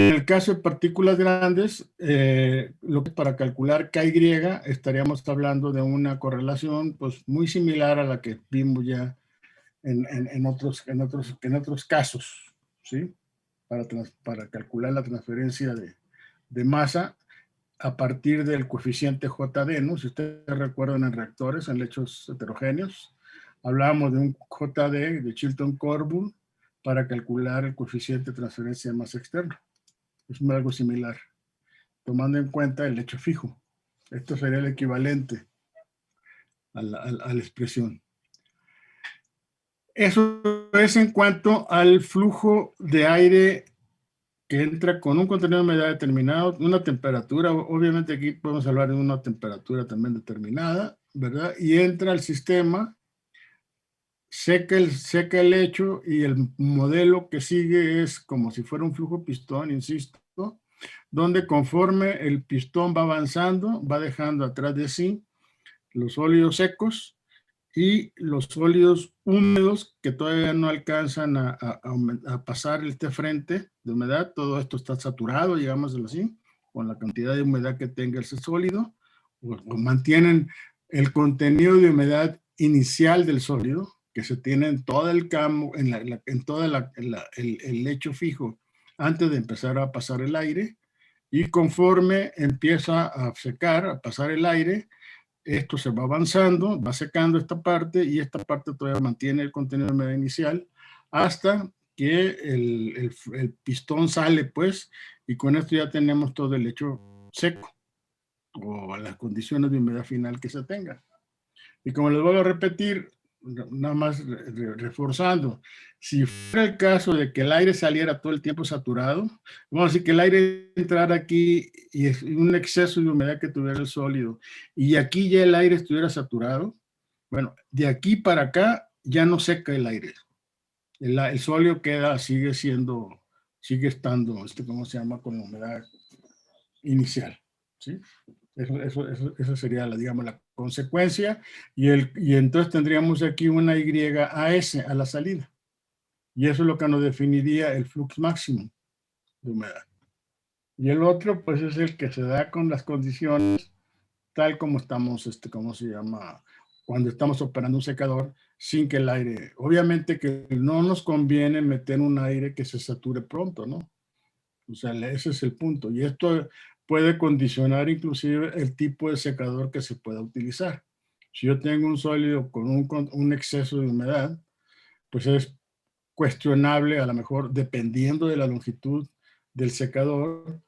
el caso de partículas grandes, lo que para calcular KY estaríamos hablando de una correlación pues, muy similar a la que vimos ya en otros casos, ¿sí? Para calcular la transferencia de masa a partir del coeficiente JD, ¿no? Si ustedes recuerdan en reactores, en lechos heterogéneos, hablábamos de un JD de Chilton-Corbin para calcular el coeficiente de transferencia de masa externa. Es algo similar, tomando en cuenta el lecho fijo. Esto sería el equivalente a la expresión. Eso es en cuanto al flujo de aire que entra con un contenido de humedad determinado, una temperatura, obviamente aquí podemos hablar de una temperatura también determinada, ¿verdad? Y entra al sistema, seca el lecho y el modelo que sigue es como si fuera un flujo pistón, insisto, donde conforme el pistón va avanzando, va dejando atrás de sí los sólidos secos y los sólidos húmedos que todavía no alcanzan a pasar este frente de humedad. Todo esto está saturado, digámoslo así, con la cantidad de humedad que tenga ese sólido, o mantienen el contenido de humedad inicial del sólido, que se tiene en todo el campo, en todo el lecho fijo, antes de empezar a pasar el aire, y conforme empieza a secar, a pasar el aire, esto se va avanzando, va secando esta parte y esta parte todavía mantiene el contenido de humedad inicial hasta que el pistón sale, pues, y con esto ya tenemos todo el lecho seco o las condiciones de humedad final que se tenga. Y como les voy a repetir, nada más reforzando, si fuera el caso de que el aire saliera todo el tiempo saturado, vamos a decir que el aire entrara aquí y es un exceso de humedad que tuviera el sólido, y aquí ya el aire estuviera saturado, bueno, de aquí para acá ya no seca el aire. El sólido sigue estando, ¿cómo se llama? Con la humedad inicial, ¿sí? Eso sería, digamos, la consecuencia. Y entonces tendríamos aquí una YAS a la salida. Y eso es lo que nos definiría el flux máximo de humedad. Y el otro, pues, es el que se da con las condiciones tal como estamos, ¿cómo se llama? Cuando estamos operando un secador sin que el aire, obviamente que no nos conviene meter un aire que se sature pronto, ¿no? O sea, ese es el punto. Y esto puede condicionar inclusive el tipo de secador que se pueda utilizar. Si yo tengo un sólido con un exceso de humedad, pues es cuestionable, a lo mejor dependiendo de la longitud del secador,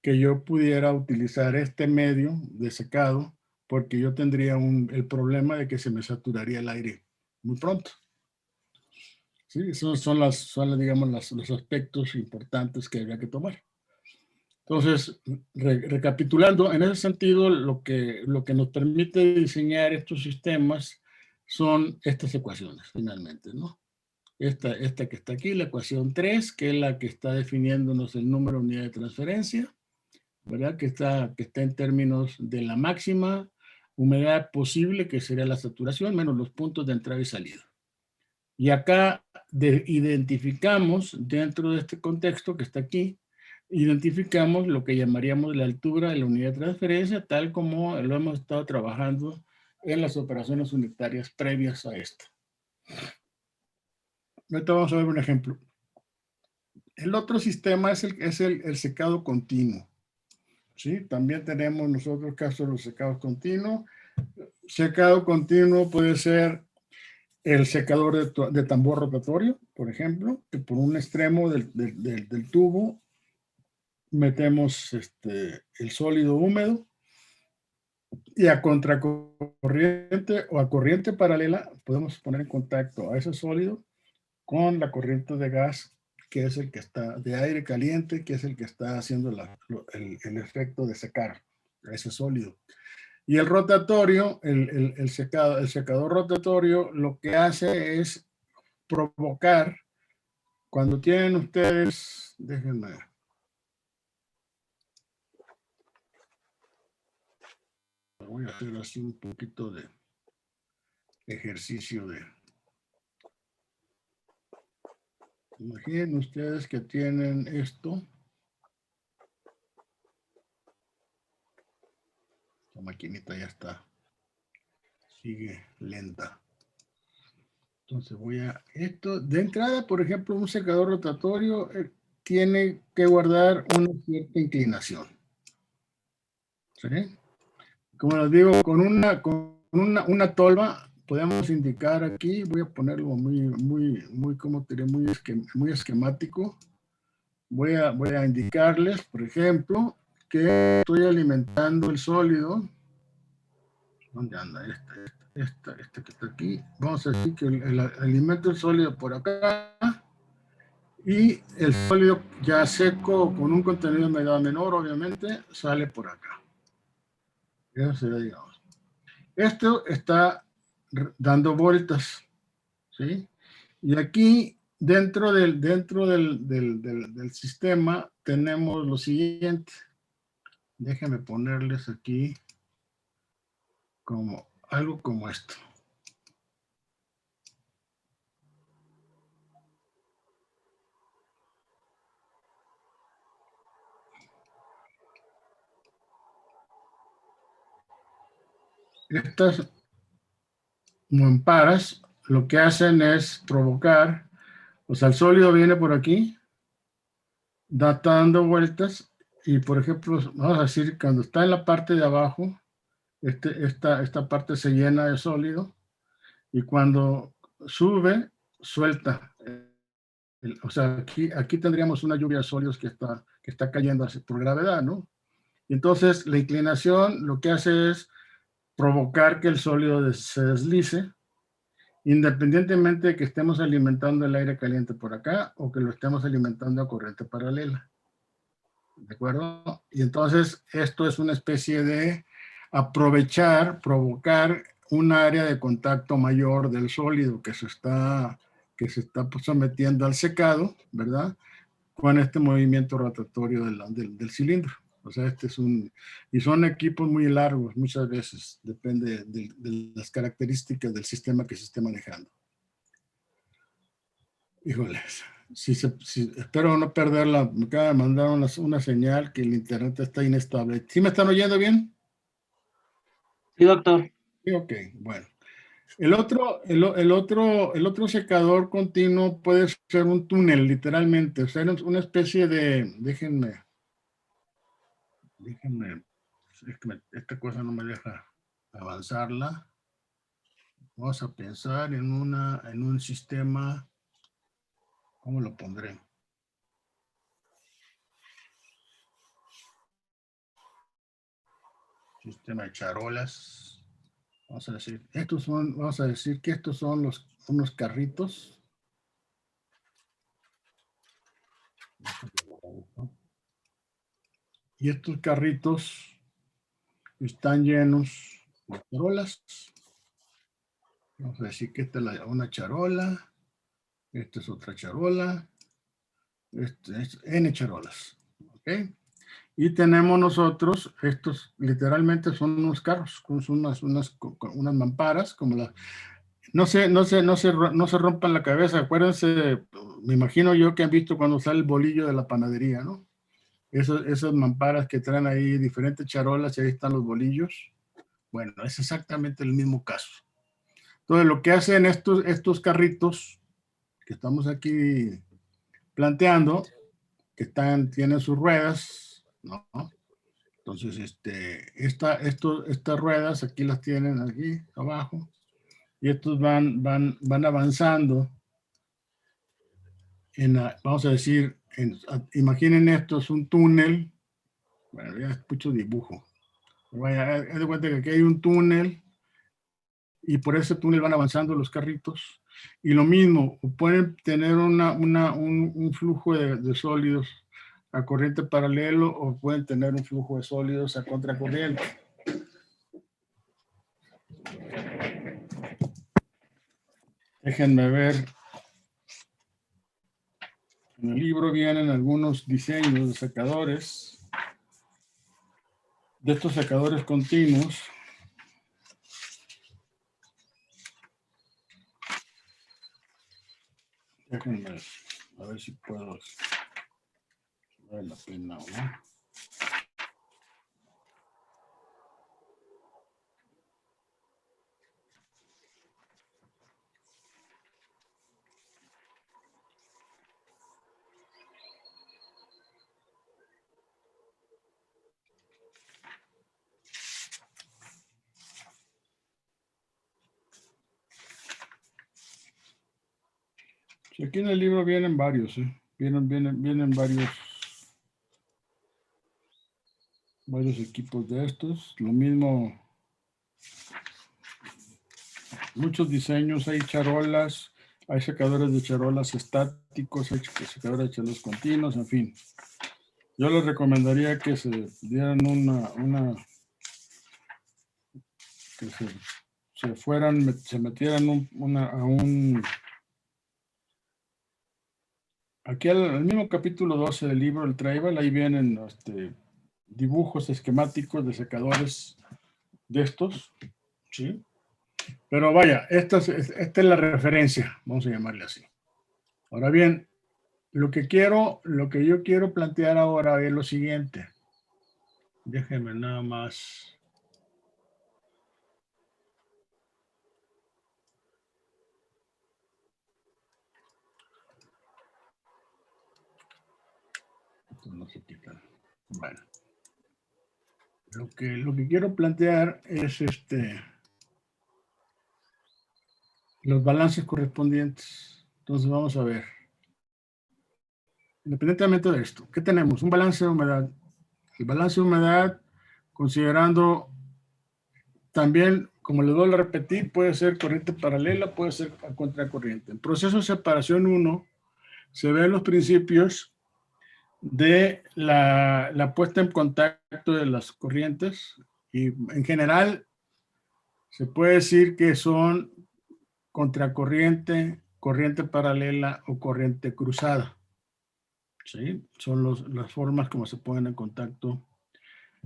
que yo pudiera utilizar este medio de secado, porque yo tendría el problema de que se me saturaría el aire muy pronto. ¿Sí? Esos son digamos, los aspectos importantes que habría que tomar. Entonces, recapitulando, en ese sentido, lo que nos permite diseñar estos sistemas son estas ecuaciones, finalmente, ¿no? Esta que está aquí, la ecuación 3, que es la que está definiéndonos el número de unidad de transferencia, ¿verdad? Que está en términos de la máxima humedad posible, que sería la saturación, menos los puntos de entrada y salida. Y acá identificamos, dentro de este contexto que está aquí, identificamos lo que llamaríamos la altura de la unidad de transferencia, tal como lo hemos estado trabajando en las operaciones unitarias previas a esta. Ahorita vamos a ver un ejemplo. El otro sistema es el secado continuo. ¿Sí? También tenemos nosotros casos de los secados continuos. Secado continuo puede ser el secador de tambor rotatorio, por ejemplo, que por un extremo del tubo metemos el sólido húmedo y a contracorriente o a corriente paralela podemos poner en contacto a ese sólido con la corriente de gas, que es el que está, de aire caliente, que es el que está haciendo el efecto de secar a ese sólido. Y el rotatorio, el secador rotatorio, lo que hace es provocar, cuando tienen ustedes, déjenme ver, voy a hacer así un poquito de ejercicio de... Imaginen ustedes que tienen esto, maquinita ya está. Sigue lenta. Entonces voy a... Esto, de entrada, por ejemplo, un secador rotatorio tiene que guardar una cierta inclinación. ¿Sí? Como les digo, con una tolva podemos indicar aquí, voy a ponerlo ¿cómo te diré? Muy esquemático. Voy a indicarles, por ejemplo, que estoy alimentando el sólido. ¿Dónde anda? Esta que está aquí. Vamos a decir que alimento el sólido por acá y el sólido ya seco con un contenido de humedad menor, obviamente, sale por acá. Eso sería, digamos. Esto está dando vueltas, ¿sí? Y aquí, dentro del sistema, tenemos lo siguiente. Déjenme ponerles aquí como algo como esto. Estas mamparas lo que hacen es provocar, o sea, el sólido viene por aquí, está dando vueltas y, por ejemplo, vamos a decir, cuando está en la parte de abajo, esta parte se llena de sólido y cuando sube, suelta. O sea, aquí tendríamos una lluvia de sólidos que está cayendo por gravedad, ¿no? Y entonces la inclinación lo que hace es provocar que el sólido se deslice, independientemente de que estemos alimentando el aire caliente por acá o que lo estemos alimentando a corriente paralela. ¿De acuerdo? Y entonces esto es una especie de provocar un área de contacto mayor del sólido que se está pues, sometiendo al secado, ¿verdad? Con este movimiento rotatorio del cilindro. O sea, y son equipos muy largos muchas veces, depende de las características del sistema que se esté manejando. Híjoles, espero no perderla. Me acaba de mandar una señal que el internet está inestable. ¿Sí me están oyendo bien? Sí, doctor. Sí, ok, bueno. El otro secador continuo puede ser un túnel, literalmente. O sea, es una especie de... Déjenme. Es que esta cosa no me deja avanzarla. Vamos a pensar en un sistema. ¿Cómo lo pondré? Sistema de charolas. Vamos a decir que estos son unos carritos. Y estos carritos están llenos de charolas. Vamos a decir que esta es una charola. Esta es otra charola. Este es N charolas. ¿Ok? Y tenemos nosotros, estos literalmente son unos carros, con unas mamparas, como no se rompan la cabeza. Acuérdense, me imagino yo que han visto cuando sale el bolillo de la panadería, ¿no? Esas mamparas que traen ahí diferentes charolas y ahí están los bolillos. Bueno, es exactamente el mismo caso. Entonces, lo que hacen estos carritos que estamos aquí planteando, que tienen sus ruedas, ¿no? Entonces, estas ruedas aquí las tienen aquí abajo y estos van avanzando vamos a decir, imaginen esto es un túnel. Bueno, ya es mucho dibujo. Vaya, haz de cuenta que aquí hay un túnel y por ese túnel van avanzando los carritos. Y lo mismo, pueden tener un flujo de sólidos a corriente paralelo o pueden tener un flujo de sólidos a contracorriente. Déjenme ver. En el libro vienen algunos diseños de secadores, de estos secadores continuos. Déjenme a ver si puedo vale la pena o no. Aquí en el libro vienen varios, vienen varios equipos de estos. Lo mismo, muchos diseños, hay charolas, hay secadores de charolas estáticos, hay secadores de charolas continuos, en fin. Yo les recomendaría que se dieran que se metieran a un... Aquí al mismo capítulo 12 del libro, el Tribal, ahí vienen dibujos esquemáticos de secadores de estos, ¿sí? Pero vaya, esta es la referencia, vamos a llamarle así. Ahora bien, lo que yo quiero plantear ahora es lo siguiente. Déjenme nada más. Esto no se quita. Bueno. Lo que quiero plantear es los balances correspondientes. Entonces vamos a ver. Independientemente de esto, ¿qué tenemos? Un balance de humedad. El balance de humedad, considerando también, como les doy a repetir, puede ser corriente paralela, puede ser a contracorriente. En proceso de separación 1 se ven los principios de la puesta en contacto de las corrientes y en general se puede decir que son contracorriente, corriente paralela o corriente cruzada. ¿Sí? Son las formas como se ponen en contacto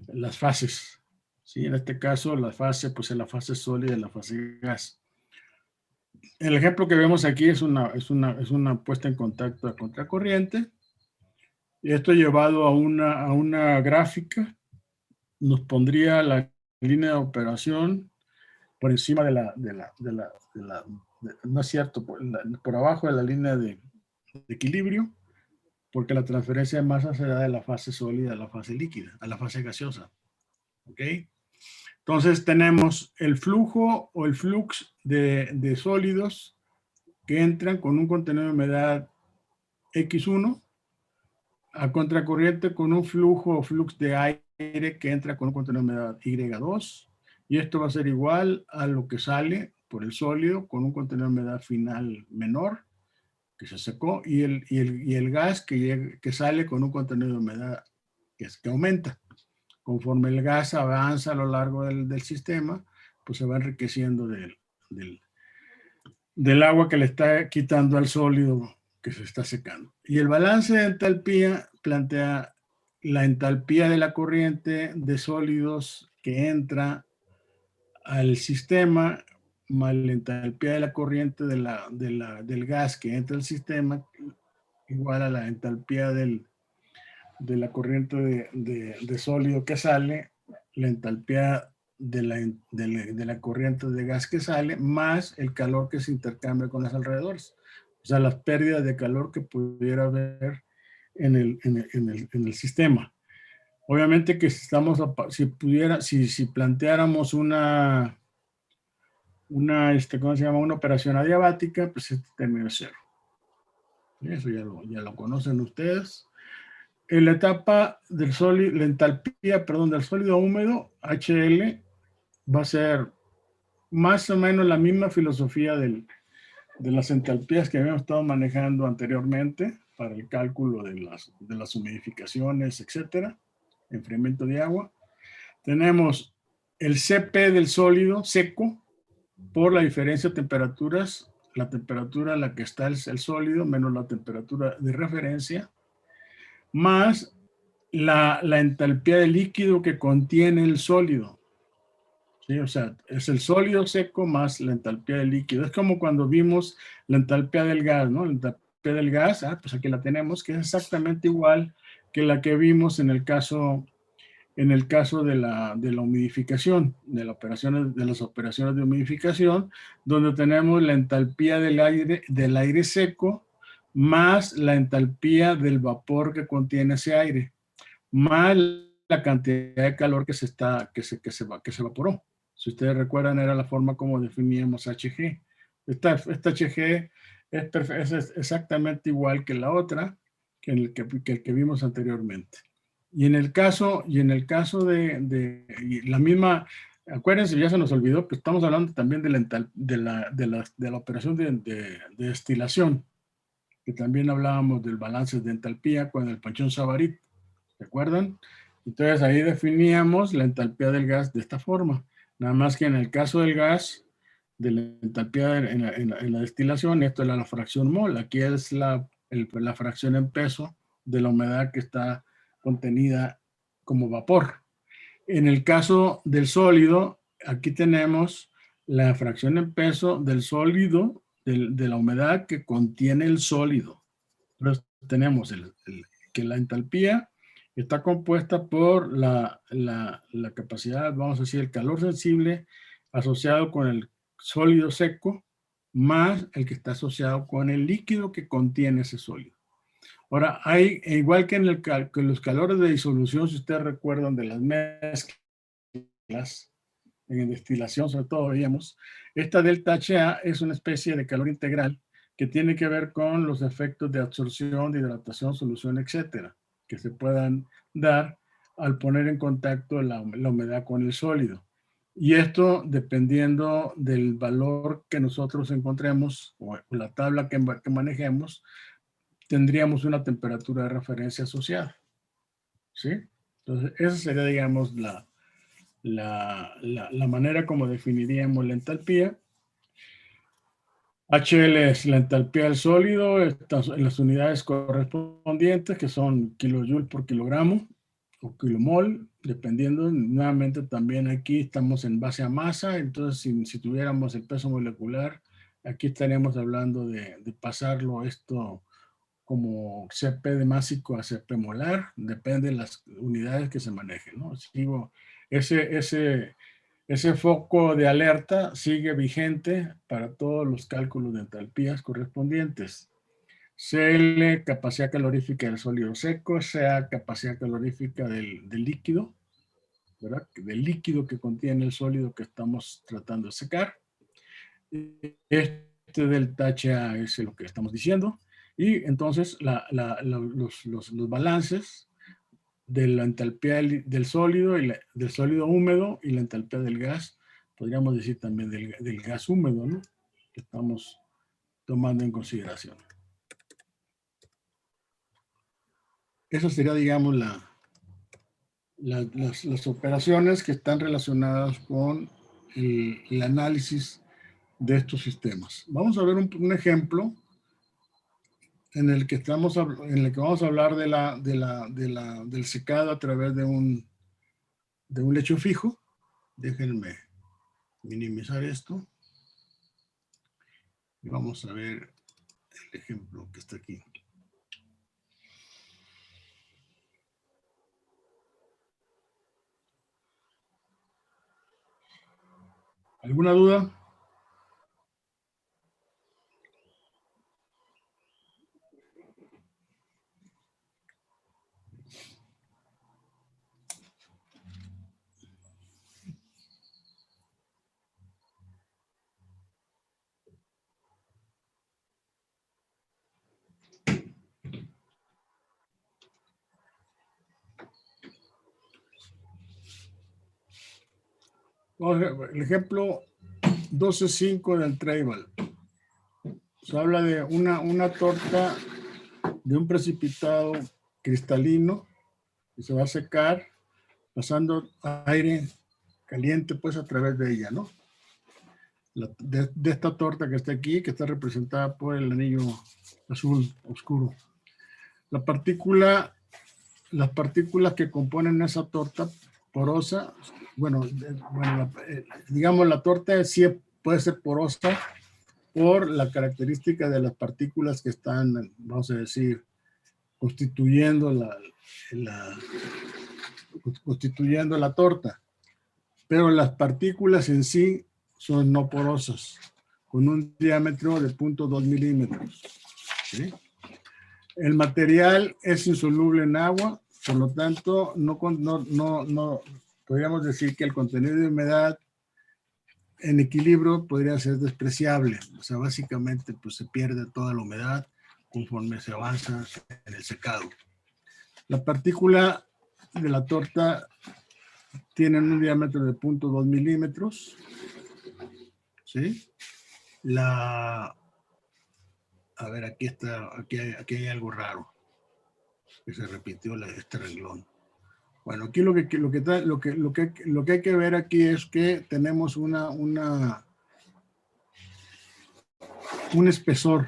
las fases. ¿Sí? En este caso, la fase, pues es la fase sólida y la fase gas. El ejemplo que vemos aquí es una puesta en contacto a contracorriente. Y esto llevado a una gráfica nos pondría la línea de operación por encima no es cierto, por abajo de la línea de equilibrio, porque la transferencia de masa se da de la fase sólida a la fase líquida, a la fase gaseosa. ¿Ok? Entonces tenemos el flujo o el flux de sólidos que entran con un contenido de humedad X1 a contracorriente con un flujo o flux de aire que entra con un contenido de humedad Y2, y esto va a ser igual a lo que sale por el sólido con un contenido de humedad final menor que se secó y el gas que sale con un contenido de humedad que aumenta. Conforme el gas avanza a lo largo del sistema, pues se va enriqueciendo del agua que le está quitando al sólido que se está secando. Y el balance de entalpía plantea la entalpía de la corriente de sólidos que entra al sistema más la entalpía de la corriente del gas que entra al sistema igual a la entalpía de la corriente de sólido que sale, la entalpía de la corriente de gas que sale, más el calor que se intercambia con los alrededores. O sea, las pérdidas de calor que pudiera haber en el sistema. Obviamente que si planteáramos ¿cómo se llama? Una operación adiabática, pues este término es cero. Eso ya lo conocen ustedes. En la etapa del sólido, la entalpía, perdón, del sólido húmedo, HL, va a ser más o menos la misma filosofía de las entalpías que habíamos estado manejando anteriormente para el cálculo de las humidificaciones, etcétera, enfriamiento de agua. Tenemos el CP del sólido seco por la diferencia de temperaturas, la temperatura a la que está el sólido menos la temperatura de referencia, más la entalpía de líquido que contiene el sólido. ¿Sí? O sea, es el sólido seco más la entalpía del líquido. Es como cuando vimos la entalpía del gas, ¿no? La entalpía del gas, pues aquí la tenemos, que es exactamente igual que la que vimos en el caso de la humidificación, de las operaciones de humidificación, donde tenemos la entalpía del aire seco más la entalpía del vapor que contiene ese aire, más la cantidad de calor que se evaporó. Si ustedes recuerdan, era la forma como definíamos HG. Esta HG es exactamente igual que la otra, que el que vimos anteriormente. Y en el caso de la misma, acuérdense, ya se nos olvidó que estamos hablando también de la operación de destilación, que también hablábamos del balance de entalpía con el Panchón-Savarit, ¿se acuerdan? Entonces ahí definíamos la entalpía del gas de esta forma. Nada más que en el caso del gas, de la entalpía en la destilación, esto es la fracción mol, aquí es la fracción en peso de la humedad que está contenida como vapor. En el caso del sólido, aquí tenemos la fracción en peso del sólido, de la humedad que contiene el sólido. Entonces tenemos que la entalpía está compuesta por la capacidad, vamos a decir, el calor sensible asociado con el sólido seco, más el que está asociado con el líquido que contiene ese sólido. Ahora, igual que en los calores de disolución, si ustedes recuerdan de las mezclas, en destilación sobre todo veíamos, esta delta HA es una especie de calor integral que tiene que ver con los efectos de absorción, de hidratación, solución, etcétera, que se puedan dar al poner en contacto la humedad con el sólido. Y esto, dependiendo del valor que nosotros encontremos o la tabla que manejemos, tendríamos una temperatura de referencia asociada. ¿Sí? Entonces, esa sería, digamos, la manera como definiríamos la entalpía. HL es la entalpía del sólido en las unidades correspondientes, que son kilojoule por kilogramo o kilomol, dependiendo. Nuevamente también aquí estamos en base a masa, entonces si tuviéramos el peso molecular, aquí estaríamos hablando de pasarlo esto como CP de másico a CP molar, depende de las unidades que se manejen, ¿no? Sigo, ese foco de alerta sigue vigente para todos los cálculos de entalpías correspondientes. CL, capacidad calorífica del sólido seco, sea capacidad calorífica del líquido, ¿verdad? Del líquido que contiene el sólido que estamos tratando de secar. Este delta HA es lo que estamos diciendo. Y entonces los balances de la entalpía del sólido, del sólido húmedo y la entalpía del gas, podríamos decir también del gas húmedo, ¿no? Que estamos tomando en consideración. Eso sería, digamos, las operaciones que están relacionadas con el análisis de estos sistemas. Vamos a ver un ejemplo en el que vamos a hablar del secado a través de un lecho fijo. Déjenme minimizar esto. Y vamos a ver el ejemplo que está aquí. ¿Alguna duda? El ejemplo 12.5 del Tribal. Se habla de una torta de un precipitado cristalino que se va a secar pasando aire caliente pues a través de ella, ¿no? De esta torta que está aquí, que está representada por el anillo azul oscuro. Las partículas que componen esa torta porosa, digamos la torta sí puede ser porosa por la característica de las partículas que están, vamos a decir, constituyendo la torta. Pero las partículas en sí son no porosas, con un diámetro de 0.2 milímetros. ¿Sí? El material es insoluble en agua, por lo tanto, no podríamos decir que el contenido de humedad en equilibrio podría ser despreciable. O sea, básicamente pues se pierde toda la humedad conforme se avanza en el secado. La partícula de la torta tiene un diámetro de 0.2 milímetros. ¿Sí? A ver, aquí hay algo raro que se repitió este renglón. Bueno, aquí lo que hay que ver aquí es que tenemos un espesor.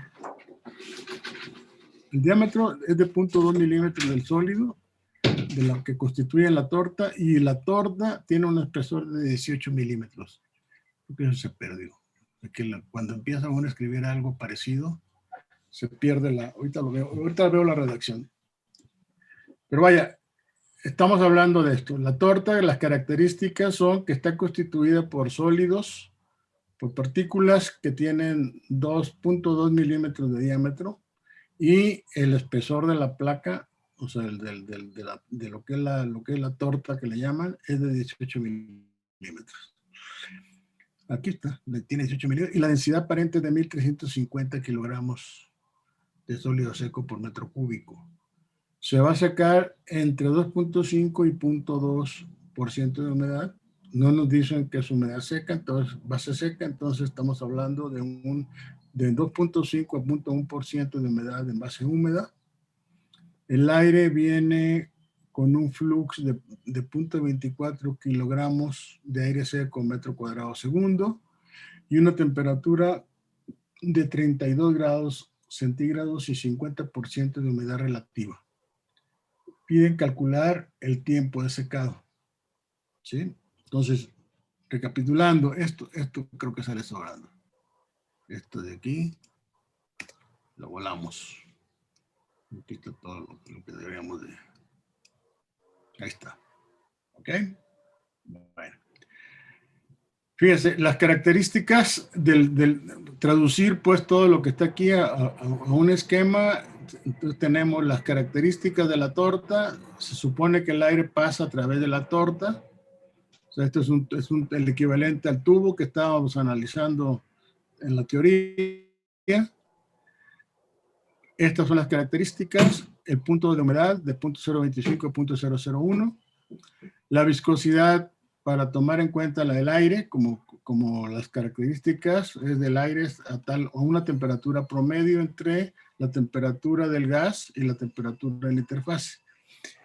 El diámetro es de 0.2 milímetros del sólido, de lo que constituye la torta, y la torta tiene un espesor de 18 milímetros. Porque eso se perdió. Cuando empieza uno a escribir algo parecido, se pierde ahorita veo la redacción. Pero vaya, estamos hablando de esto. La torta, las características son que está constituida por sólidos, por partículas que tienen 2.2 milímetros de diámetro, y el espesor de la placa, o sea, de lo que es la torta que le llaman, es de 18 milímetros. Aquí está, tiene 18 milímetros, y la densidad aparente es de 1.350 kilogramos de sólido seco por metro cúbico. Se va a sacar entre 2.5 y 0.2% de humedad. No nos dicen que es humedad seca, entonces base seca, entonces estamos hablando de 2.5 a 0.1% de humedad en base húmeda. El aire viene con un flux de 0.24 kilogramos de aire seco metro cuadrado segundo y una temperatura de 32 grados centígrados y 50% de humedad relativa. Piden calcular el tiempo de secado. ¿Sí? Entonces, recapitulando, esto creo que sale sobrando. Esto de aquí, lo volamos. Aquí está todo lo que deberíamos de... Ahí está. ¿Ok? Bueno. Fíjense, las características traducir pues todo lo que está aquí a un esquema. Entonces tenemos las características de la torta. Se supone que el aire pasa a través de la torta. O sea, esto es el equivalente al tubo que estábamos analizando en la teoría. Estas son las características. El punto de humedad de 0.025 a 0.001. La viscosidad, para tomar en cuenta la del aire, como las características es del aire a una temperatura promedio entre la temperatura del gas y la temperatura de la interfase.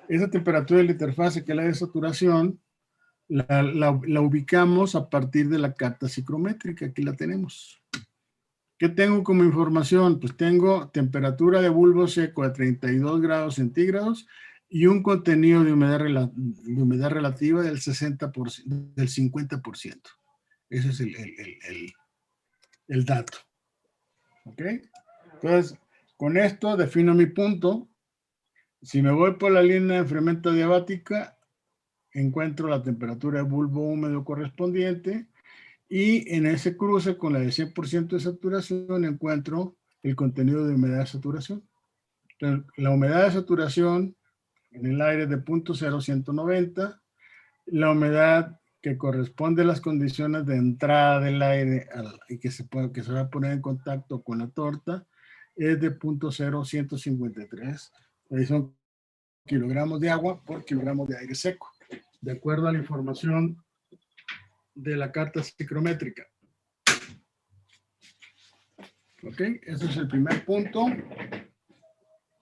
Esa temperatura de la interfase, que es la de saturación, la ubicamos a partir de la carta psicométrica. Aquí la tenemos. ¿Qué tengo como información? Pues tengo temperatura de bulbo seco a 32 grados centígrados y un contenido de humedad relativa del 60%, del 50%. Ese es el dato. ¿Ok? Entonces, con esto defino mi punto. Si me voy por la línea de enfriamiento adiabática, encuentro la temperatura de bulbo húmedo correspondiente, y en ese cruce con la de 100% de saturación encuentro el contenido de humedad de saturación. Entonces, la humedad de saturación en el aire es de 0.0190, la humedad que corresponde a las condiciones de entrada del aire y que se va a poner en contacto con la torta es de 0.0153. Ahí son kilogramos de agua por kilogramos de aire seco, de acuerdo a la información de la carta psicométrica. ¿Ok? Ese es el primer punto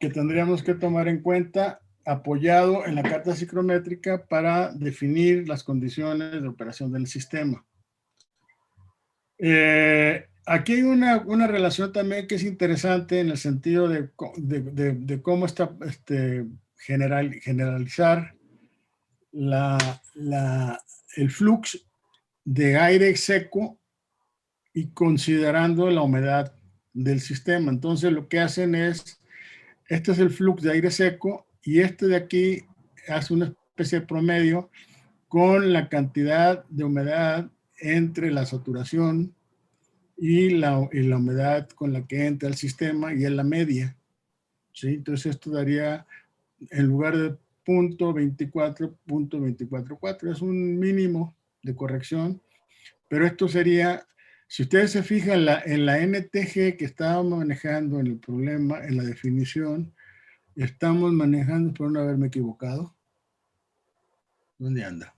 que tendríamos que tomar en cuenta, apoyado en la carta psicométrica para definir las condiciones de operación del sistema. Aquí hay una relación también que es interesante en el sentido de cómo está generalizar el flux de aire seco y considerando la humedad del sistema. Entonces lo que hacen es, este es el flux de aire seco y este de aquí hace una especie de promedio con la cantidad de humedad entre la saturación y la humedad con la que entra el sistema, y es la media. ¿Sí? Entonces esto daría, en lugar de 0.24, 0.244. Es un mínimo de corrección, Pero esto sería, si ustedes se fijan en la NTG que estábamos manejando en el problema, en la definición, estamos manejando, por no haberme equivocado. ¿Dónde anda?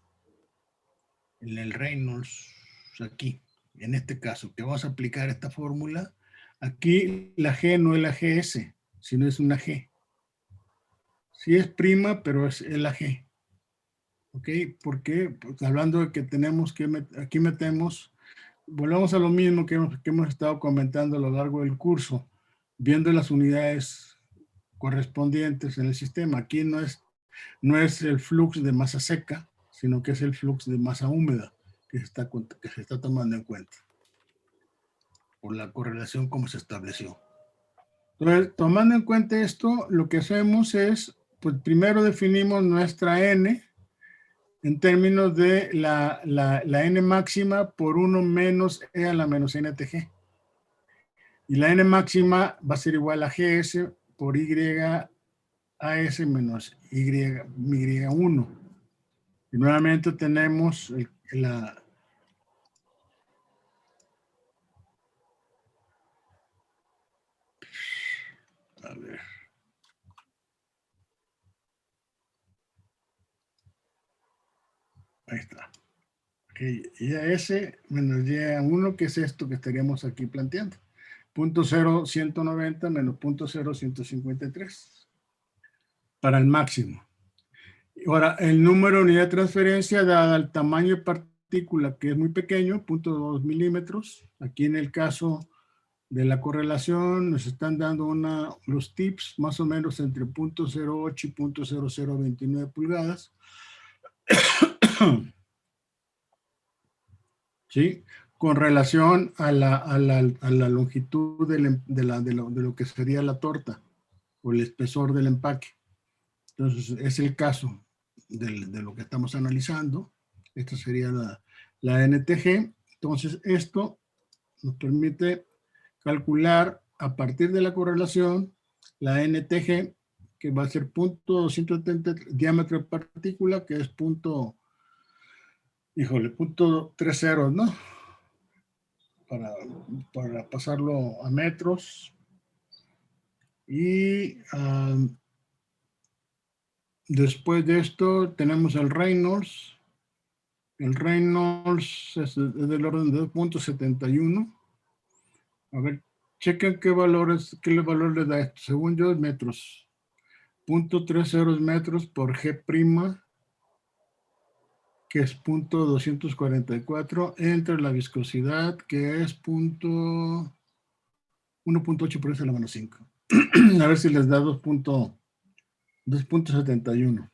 En el Reynolds, aquí, en este caso, que vamos a aplicar esta fórmula. Aquí la G no es la GS, sino es una G. Sí es prima, pero es la G. ¿Ok? ¿Por qué? Pues hablando de que tenemos que, aquí metemos, volvemos a lo mismo que hemos estado comentando a lo largo del curso, viendo las unidades correspondientes en el sistema. Aquí no es el flux de masa seca, sino que es el flux de masa húmeda que se está tomando en cuenta por la correlación como se estableció. Entonces, tomando en cuenta esto, lo que hacemos es, pues primero definimos nuestra N en términos de la N máxima por 1 menos E a la menos NTG. Y la N máxima va a ser igual a GS por Y AS menos Y1. Y nuevamente tenemos a ver. Ahí está. Okay. Y a S menos Y a 1, que es esto que estaríamos aquí planteando. 0.0190 menos 0.0153 para el máximo. Ahora, el número de unidad de transferencia dada el tamaño de partícula, que es muy pequeño, 0.2 milímetros. Aquí en el caso de la correlación nos están dando los tips más o menos entre 0.08 y 0.0029 pulgadas. ¿Sí? Con relación a la longitud de lo que sería la torta o el espesor del empaque. Entonces, es el caso de lo que estamos analizando. Esta sería la NTG. Entonces, esto nos permite calcular a partir de la correlación la NTG, que va a ser 0.270 diámetro de partícula, que es .30, ¿no? Para pasarlo a metros. Y después de esto tenemos el Reynolds. El Reynolds es del orden de 2.71. A ver, chequen qué valor le da esto. Según yo es metros. 0.30 metros por G', que es 0.244, entre la viscosidad, que es 1.8 por eso a la menos 5. A ver si les da 2.71.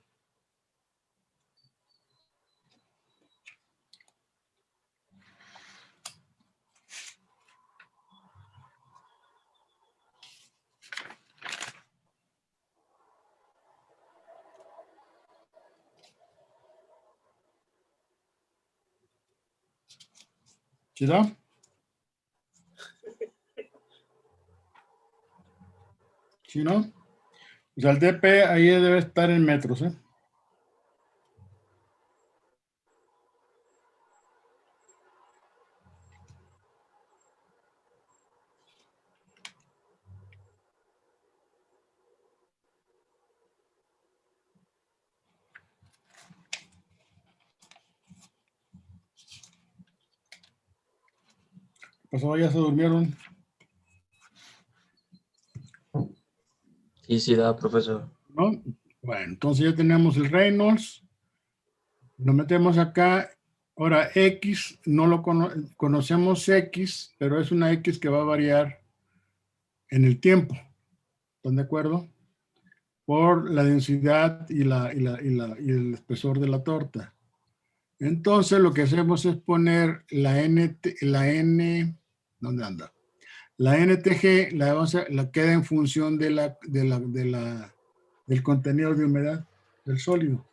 ¿Sí da? ¿Sí no? O sea, el DP ahí debe estar en metros, ¿eh? Pues ahora ya se durmieron. Sí, da, profesor. ¿No? Bueno, entonces ya tenemos el Reynolds. Lo metemos acá. Ahora, X, no lo conocemos X, pero es una X que va a variar en el tiempo. ¿Están de acuerdo? Por la densidad y el espesor de la torta. Entonces, lo que hacemos es poner la N, ¿dónde anda? La NTG la queda en función del contenido de humedad del sólido.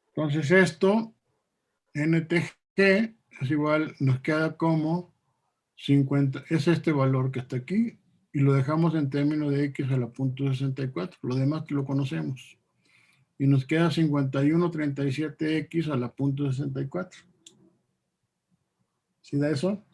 Entonces esto, NTG, es igual, nos queda como 50, es este valor que está aquí, y lo dejamos en términos de X a la .64, lo demás lo conocemos. Y nos queda 51,37X a la .64. ¿Sí da eso?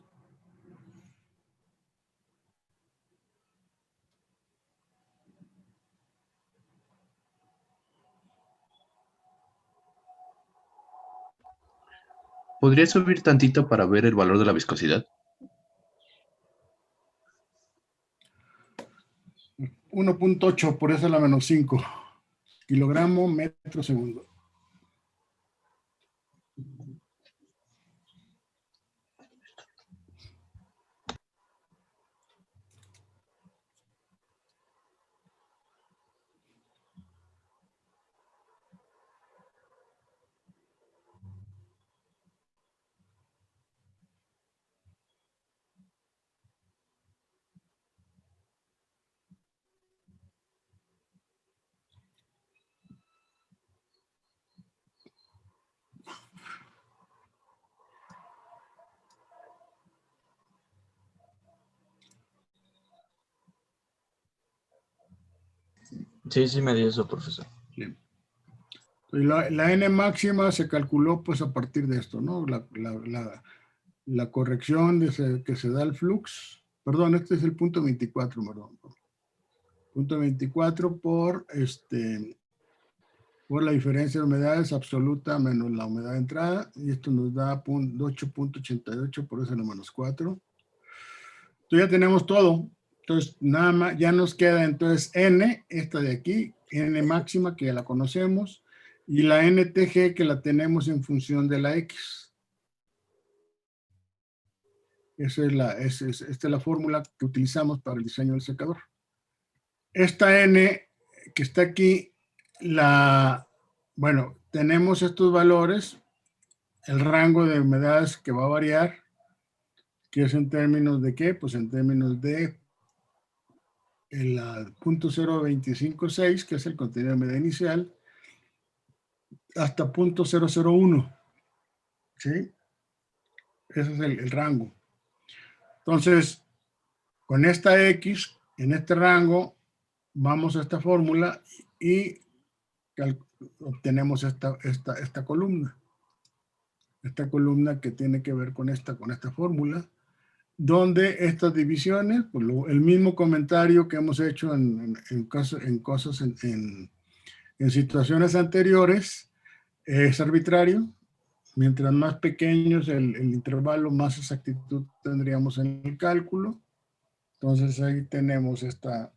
¿Podría subir tantito para ver el valor de la viscosidad? 1.8, por eso la menos 5. Kilogramo, metro, segundo. Sí, me dio eso, profesor. Bien. La N máxima se calculó pues a partir de esto, ¿no? La corrección que se da el flux. Perdón, este es el punto 24, perdón. Punto 24 por la diferencia de humedades absoluta menos la humedad de entrada, y esto nos da 8.88, por eso es la menos 4. Entonces ya tenemos todo. Entonces nada más, ya nos queda entonces N, esta de aquí, N máxima que ya la conocemos, y la NTG que la tenemos en función de la X. Esta es la fórmula que utilizamos para el diseño del secador. Esta N que está aquí, bueno, tenemos estos valores, el rango de humedades que va a variar, que es en términos de ¿qué? Pues en términos de el .0256, que es el contenido de humedad inicial, hasta .001, ¿sí? Ese es el rango. Entonces, con esta X, en este rango, vamos a esta fórmula y obtenemos esta columna. Esta columna que tiene que ver con esta fórmula, donde estas divisiones, pues el mismo comentario que hemos hecho en situaciones anteriores, es arbitrario. Mientras más pequeño es el intervalo, más exactitud tendríamos en el cálculo. Entonces ahí tenemos esta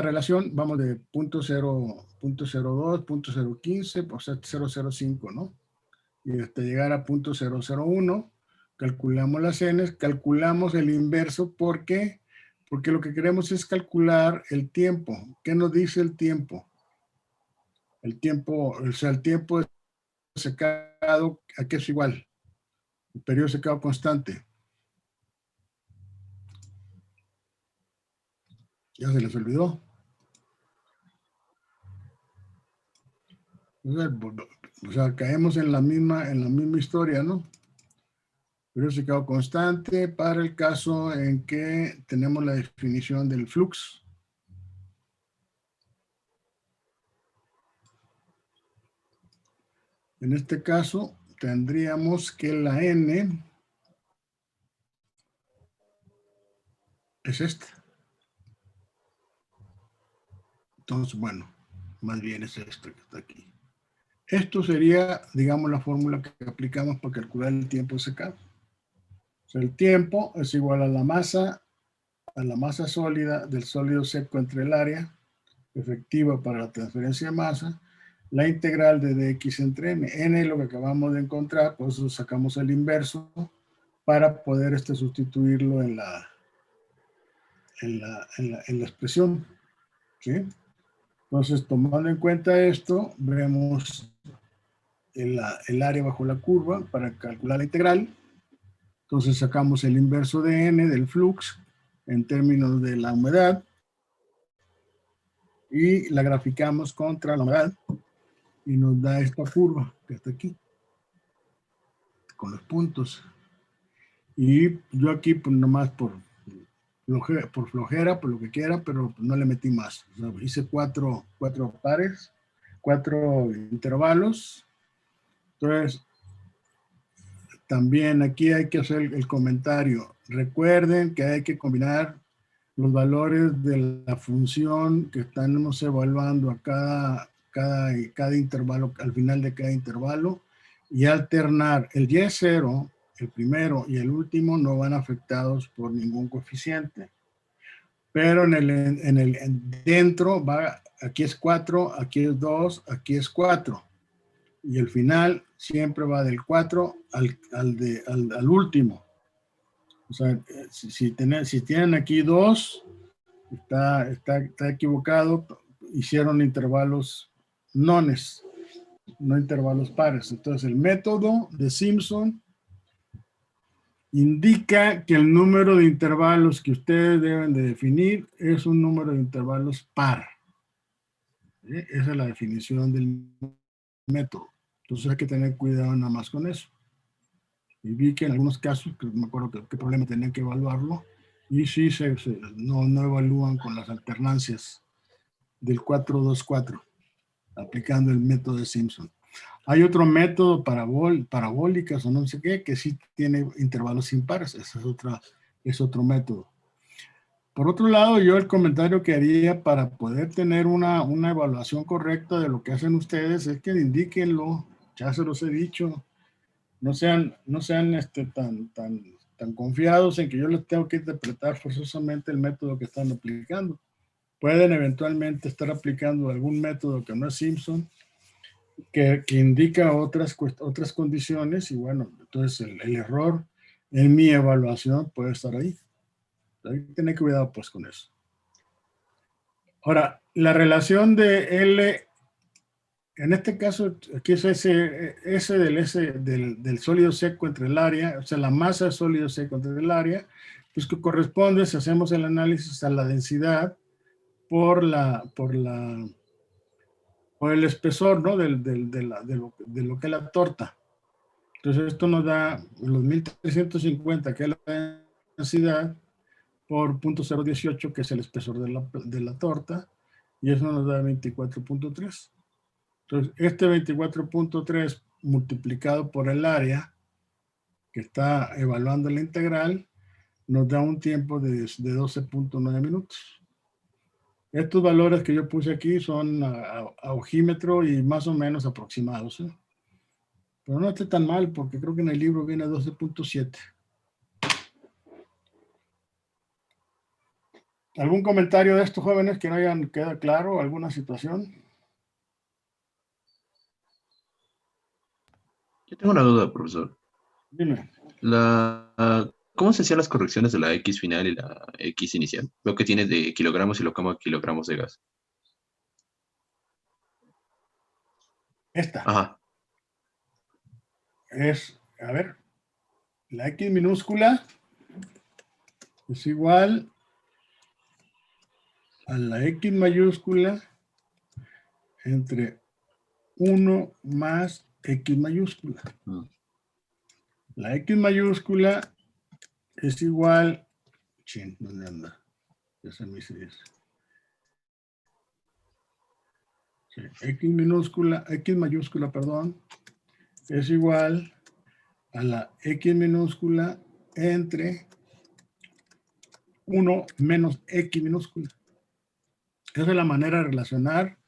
relación, vamos de .02, .015, o sea, 005, ¿no? Y hasta llegar a .001, calculamos las N, calculamos el inverso. ¿Por qué? Porque lo que queremos es calcular el tiempo. ¿Qué nos dice el tiempo? El tiempo, o sea, el tiempo de secado, ¿a qué es igual? El periodo de secado constante. Ya se les olvidó. O sea, caemos en la misma historia, ¿no? Periodo de secado constante para el caso en que tenemos la definición del flux. En este caso, tendríamos que la N es esta. Entonces, bueno, más bien es esta que está aquí. Esto sería, digamos, la fórmula que aplicamos para calcular el tiempo de secado. O sea, el tiempo es igual a la masa sólida del sólido seco entre el área efectiva para la transferencia de masa, la integral de dx entre n. N es lo que acabamos de encontrar, por eso sacamos el inverso para poder sustituirlo en la expresión, ¿sí? Entonces, tomando en cuenta esto, vemos el área bajo la curva para calcular la integral. Entonces sacamos el inverso de n del flux en términos de la humedad y la graficamos contra la humedad y nos da esta curva que está aquí con los puntos. Y yo aquí pues nomás por flojera, por lo que quiera, pero no le metí más. O sea, hice cuatro pares, 4 intervalos. Entonces también aquí hay que hacer el comentario. Recuerden que hay que combinar los valores de la función que estamos evaluando a cada intervalo, al final de cada intervalo, y alternar. El y0, el primero y el último, no van afectados por ningún coeficiente. Pero dentro va, aquí es 4, aquí es 2, aquí es 4. Y el final siempre va del 4 al último. O sea, si tienen aquí 2, está equivocado. Hicieron intervalos nones, no intervalos pares. Entonces, el método de Simpson indica que el número de intervalos que ustedes deben de definir es un número de intervalos par. Esa es la definición del método. Entonces hay que tener cuidado nada más con eso. Y vi que en algunos casos, que no me acuerdo qué problema tenían que evaluarlo, y sí no evalúan con las alternancias del 4-2-4, aplicando el método de Simpson. Hay otro método parabólicas o no sé qué, que sí tiene intervalos impares. Ese es otro método. Por otro lado, yo el comentario que haría para poder tener una evaluación correcta de lo que hacen ustedes es que indíquenlo. Ya se los he dicho. No sean tan confiados en que yo les tengo que interpretar forzosamente el método que están aplicando. Pueden eventualmente estar aplicando algún método que no es Simpson, que indica otras condiciones, y bueno, entonces el error en mi evaluación puede estar ahí. Hay que tener cuidado pues con eso. Ahora, la relación de L, en este caso, aquí es S del sólido seco entre el área, o sea, la masa de sólido seco entre el área, pues que corresponde, si hacemos el análisis, a la densidad por el espesor, ¿no? de lo que es la torta. Entonces esto nos da los 1350, que es la densidad, por 0.018, que es el espesor de la torta, y eso nos da 24.3. Entonces este 24.3 multiplicado por el área que está evaluando la integral nos da un tiempo de 12.9 minutos. Estos valores que yo puse aquí son a ojímetro y más o menos aproximados, ¿eh? Pero no esté tan mal, porque creo que en el libro viene 12.7. ¿Algún comentario de estos jóvenes que no hayan quedado claro? ¿Alguna situación? Yo tengo una duda, profesor. Dime. ¿Cómo se hacían las correcciones de la X final y la X inicial? Veo que tiene de kilogramos y lo coma kilogramos de gas. Esta Ajá. es, a ver, la X minúscula es igual a la X mayúscula entre 1 más X mayúscula. La X mayúscula es igual, ¿dónde anda? Esa me dice eso. Sí, X mayúscula, perdón, es igual a la X minúscula entre 1 menos X minúscula. Esa es la manera de relacionar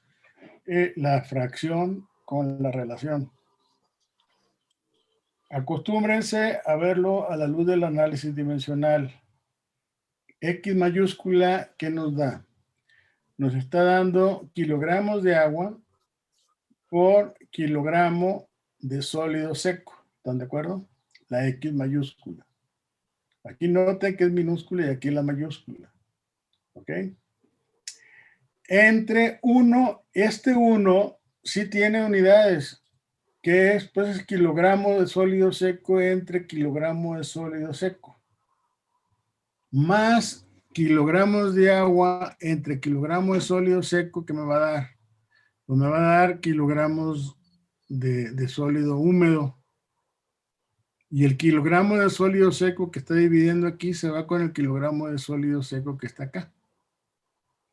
la fracción con la relación. Acostúmbrense a verlo a la luz del análisis dimensional. X mayúscula, ¿qué nos da? Nos está dando kilogramos de agua por kilogramo de sólido seco. ¿Están de acuerdo? La X mayúscula. Aquí noten que es minúscula y aquí la mayúscula. ¿Ok? Entre 1, este 1 sí tiene unidades, que es pues kilogramo de sólido seco entre kilogramo de sólido seco, más kilogramos de agua entre kilogramo de sólido seco, que me va a dar, pues me va a dar kilogramos de sólido húmedo, y el kilogramo de sólido seco que está dividiendo aquí se va con el kilogramo de sólido seco que está acá.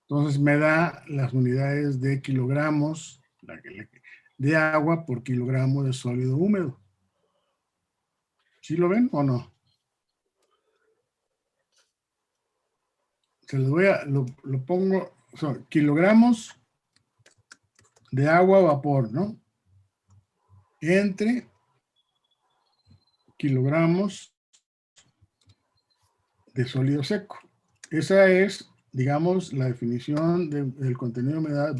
Entonces me da las unidades de kilogramos de agua por kilogramo de sólido húmedo. ¿Sí lo ven o no? Se los voy a, lo pongo, son kilogramos de agua a vapor, ¿no? Entre kilogramos de sólido seco. Esa es, digamos, la definición del contenido de humedad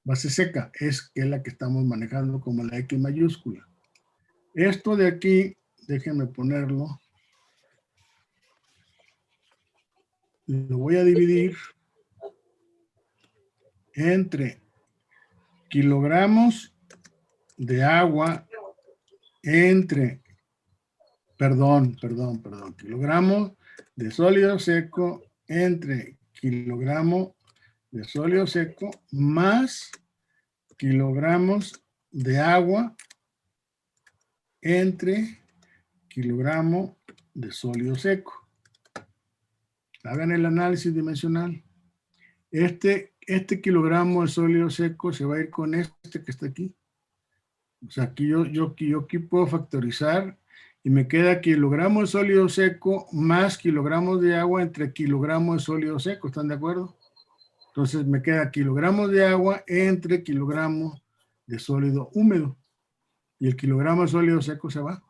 base seca, es la que estamos manejando como la X mayúscula. Esto de aquí, déjenme ponerlo, lo voy a dividir entre kilogramos de agua entre, kilogramos de sólido seco entre kilogramo de sólido seco más kilogramos de agua entre kilogramo de sólido seco. Hagan el análisis dimensional. Este kilogramo de sólido seco se va a ir con este que está aquí. O sea, aquí yo aquí puedo factorizar y me queda kilogramo de sólido seco más kilogramos de agua entre kilogramos de sólido seco. ¿Están de acuerdo? Entonces me queda kilogramos de agua entre kilogramos de sólido húmedo. Y el kilogramo de sólido seco se va.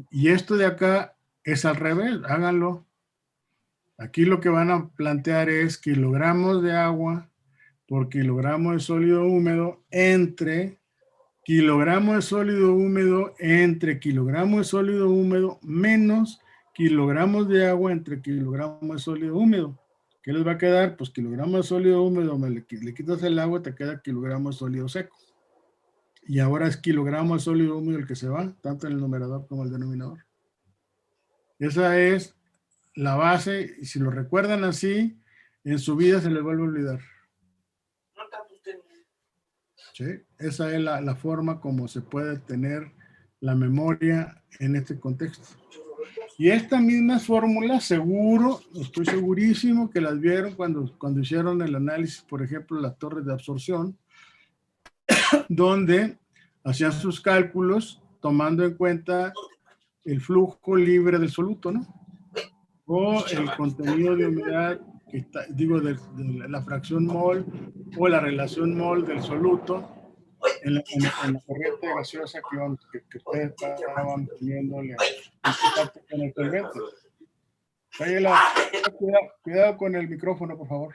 Y esto de acá es al revés. Háganlo. Aquí lo que van a plantear es kilogramos de agua por kilogramo de sólido húmedo entre kilogramo de sólido húmedo entre kilogramo de sólido húmedo menos kilogramos de agua entre kilogramos de sólido húmedo. ¿Qué les va a quedar? Pues kilogramo de sólido húmedo, le quitas el agua, te queda kilogramo de sólido seco. Y ahora es kilogramo de sólido húmedo el que se va, tanto en el numerador como en el denominador. Esa es la base, y si lo recuerdan así, en su vida se les vuelve a olvidar. ¿Sí? Esa es la forma como se puede tener la memoria en este contexto. Y esta misma fórmula, seguro, estoy segurísimo que las vieron cuando hicieron el análisis, por ejemplo, las torres de absorción, donde hacían sus cálculos tomando en cuenta el flujo libre del soluto, ¿no? O el contenido de humedad, que está, digo, de la fracción mol o la relación mol del soluto en la corriente gaseosa que ustedes estaban teniéndole en contacto con el solvente. Cuidado con el micrófono, por favor.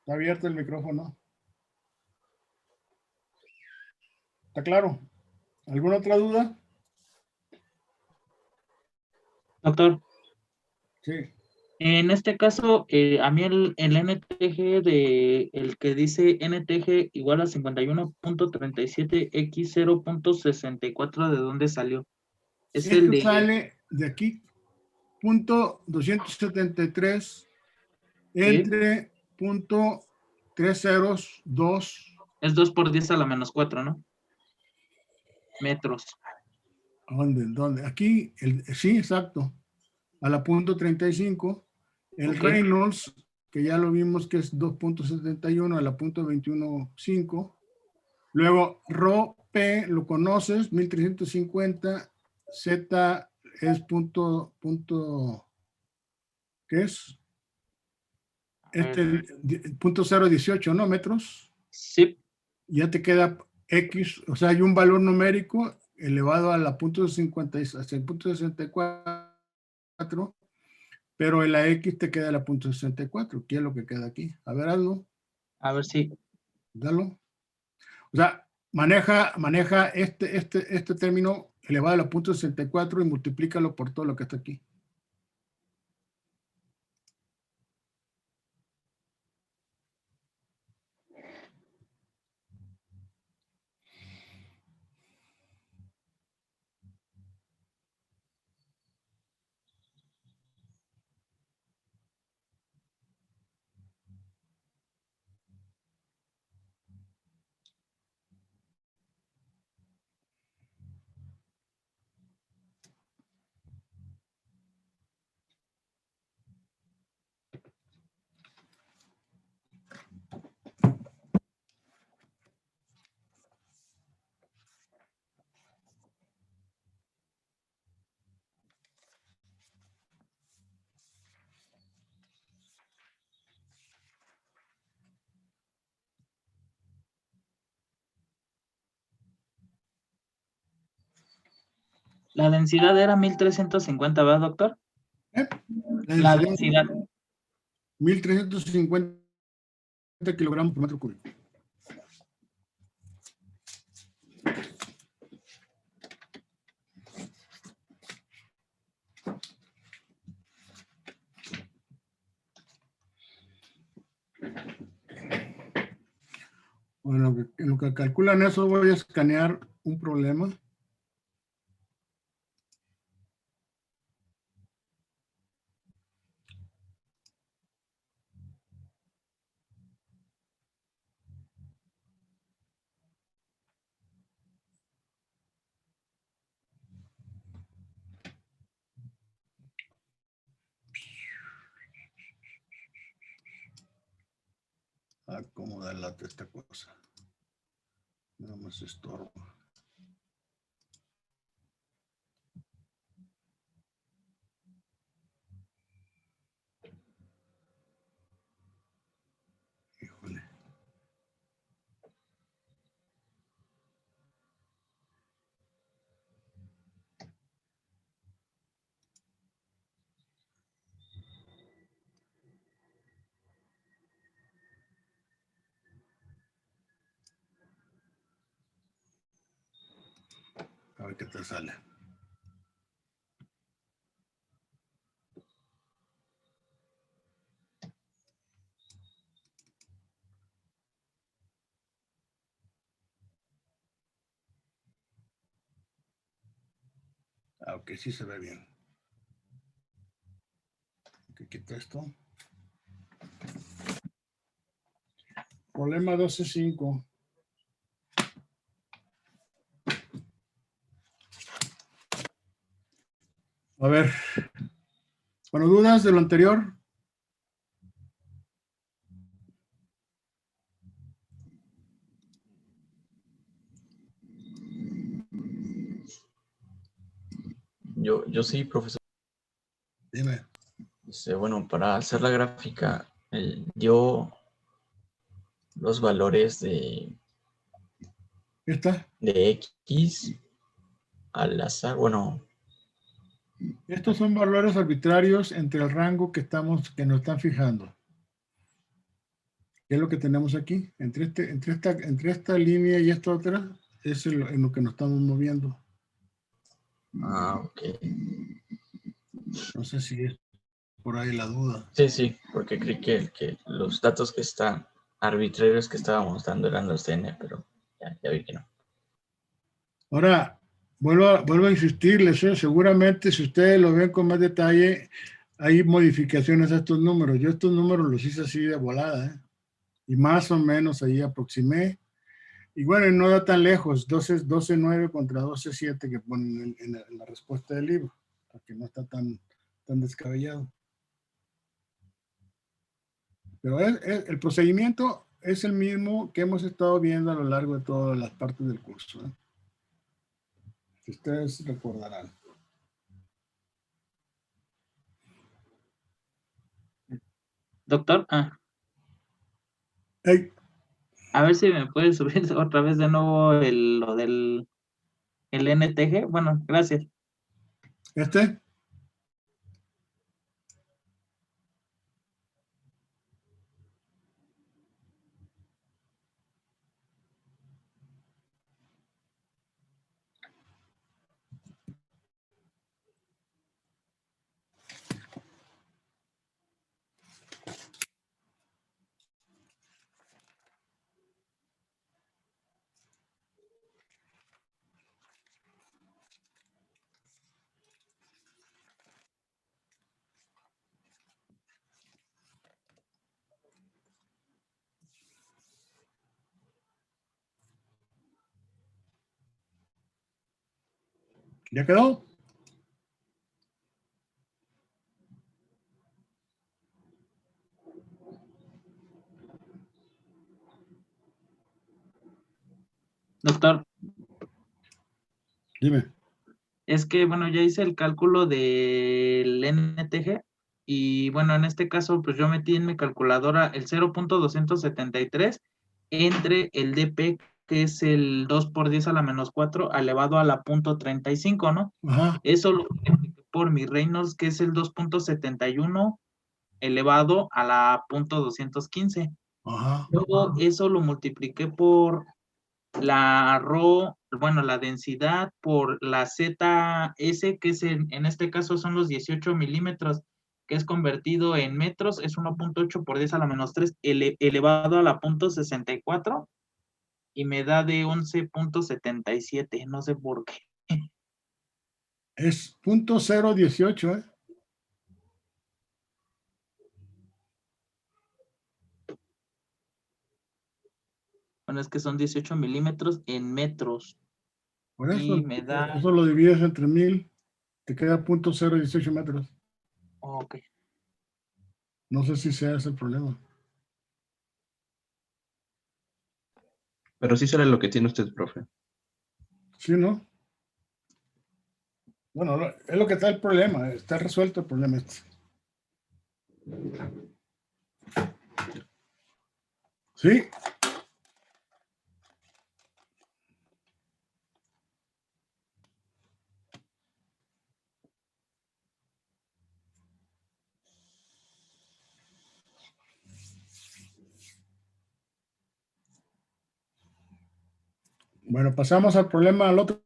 Está abierto el micrófono. ¿Está claro? ¿Alguna otra duda? Doctor, Sí. en este caso, a mí el NTG el que dice NTG igual a 51.37x0.64, ¿de dónde salió? Es el Esto de... sale de aquí, punto 273 ¿sí? entre punto 302. Es 2 por 10 a la menos 4, ¿no? Metros. ¿Dónde? Aquí, sí, exacto. A la punto 35. El Ok. Reynolds, que ya lo vimos que es 2.71 a la punto 21.5. Luego, Rho P, lo conoces, 1350. Z es punto, ¿qué es? Punto 018, ¿no? Metros. Sí. Ya te queda X, o sea, hay un valor numérico elevado a la punto 50, hasta el punto 64, pero en la X te queda la punto 64, que es lo que queda aquí. A ver, hazlo. A ver si... Dalo. O sea, maneja este término elevado a la punto 64 y multiplícalo por todo lo que está aquí. La densidad era 1350, ¿verdad, doctor? La densidad. 1350 kilogramos por metro cúbico. Bueno, en lo que calculan eso, voy a escanear un problema. ¿Cómo da lata esta cosa? No más estorbo. Híjole. A ver qué te sale. Ok, sí se ve bien. Ok, quita esto. Problema 12.5. A ver. Bueno, ¿dudas de lo anterior? Yo sí, profesor. Dime. Bueno, para hacer la gráfica, dio los valores de ¿Esta? X al azar. Bueno, Estos son valores arbitrarios entre el rango que nos están fijando. ¿Qué es lo que tenemos aquí? Entre esta línea y esta otra es en lo que nos estamos moviendo. ok. No sé si es por ahí la duda. Sí, porque creí que los datos que están arbitrarios que estábamos dando eran los de N, pero ya vi que no. Ahora, vuelvo a insistirles, seguramente si ustedes lo ven con más detalle, hay modificaciones a estos números. Yo estos números los hice así de volada, y más o menos ahí aproximé. Y bueno, no da tan lejos, 12.9 contra 12.7 que ponen en la respuesta del libro, porque no está tan descabellado. Pero el procedimiento es el mismo que hemos estado viendo a lo largo de todas las partes del curso, ¿eh? Si ustedes recordarán. Doctor, Hey, a ver si me puede subir otra vez de nuevo lo del el NTG. Bueno, gracias. ¿este? ¿Ya quedó? Doctor, Dime. es que, bueno, ya hice el cálculo del NTG y, bueno, en este caso, pues yo metí en mi calculadora el 0.273 entre el DP que es el 2 por 10 a la menos 4 elevado a la punto 35, ¿no? Ajá, Eso lo multipliqué por mi Reynolds, que es el 2.71 elevado a la punto 215. ajá. Luego eso lo multipliqué por la rho, bueno, la densidad por la ZS, que es en este caso son los 18 milímetros, que es convertido en metros, es 1.8 por 10 a la menos 3 elevado a la punto 64 y me da de 11.77, no sé por qué. Es .018, ¿eh? Bueno, es que son 18 milímetros en metros Por eso, y me da, eso lo divides entre 1000, te queda .018 metros. ok, No sé si sea ese el problema. Pero sí será lo que tiene usted, profe. ¿Sí, no? Bueno, es lo que está el problema, está resuelto el problema este. ¿Sí? Bueno, pasamos al problema al otro.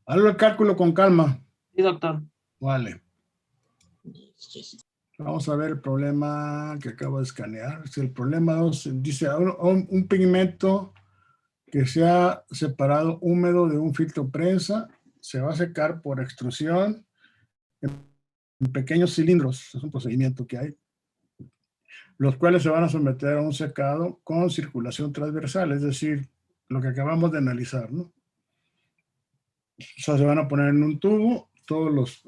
Hazlo el cálculo con calma. sí, doctor. Vale. Yes. Vamos a ver el problema que acabo de escanear. Es el problema 2. Dice un pigmento que sea separado húmedo de un filtro prensa se va a secar por extrusión en pequeños cilindros. Es un procedimiento que hay, los cuales se van a someter a un secado con circulación transversal, es decir, lo que acabamos de analizar, ¿no? O sea, se van a poner en un tubo todos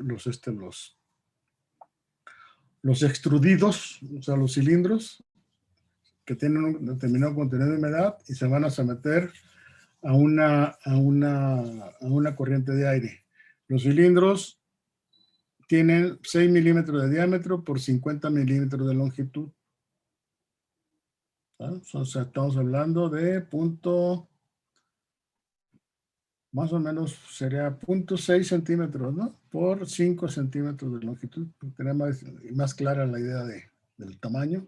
los extrudidos, o sea, los cilindros que tienen un determinado contenido de humedad y se van a someter a una corriente de aire. Los cilindros tienen 6 milímetros de diámetro por 50 milímetros de longitud. ¿Ah? O sea, estamos hablando de punto, más o menos sería 0.6 centímetros, ¿no? Por 5 centímetros de longitud. Tener más clara la idea del tamaño.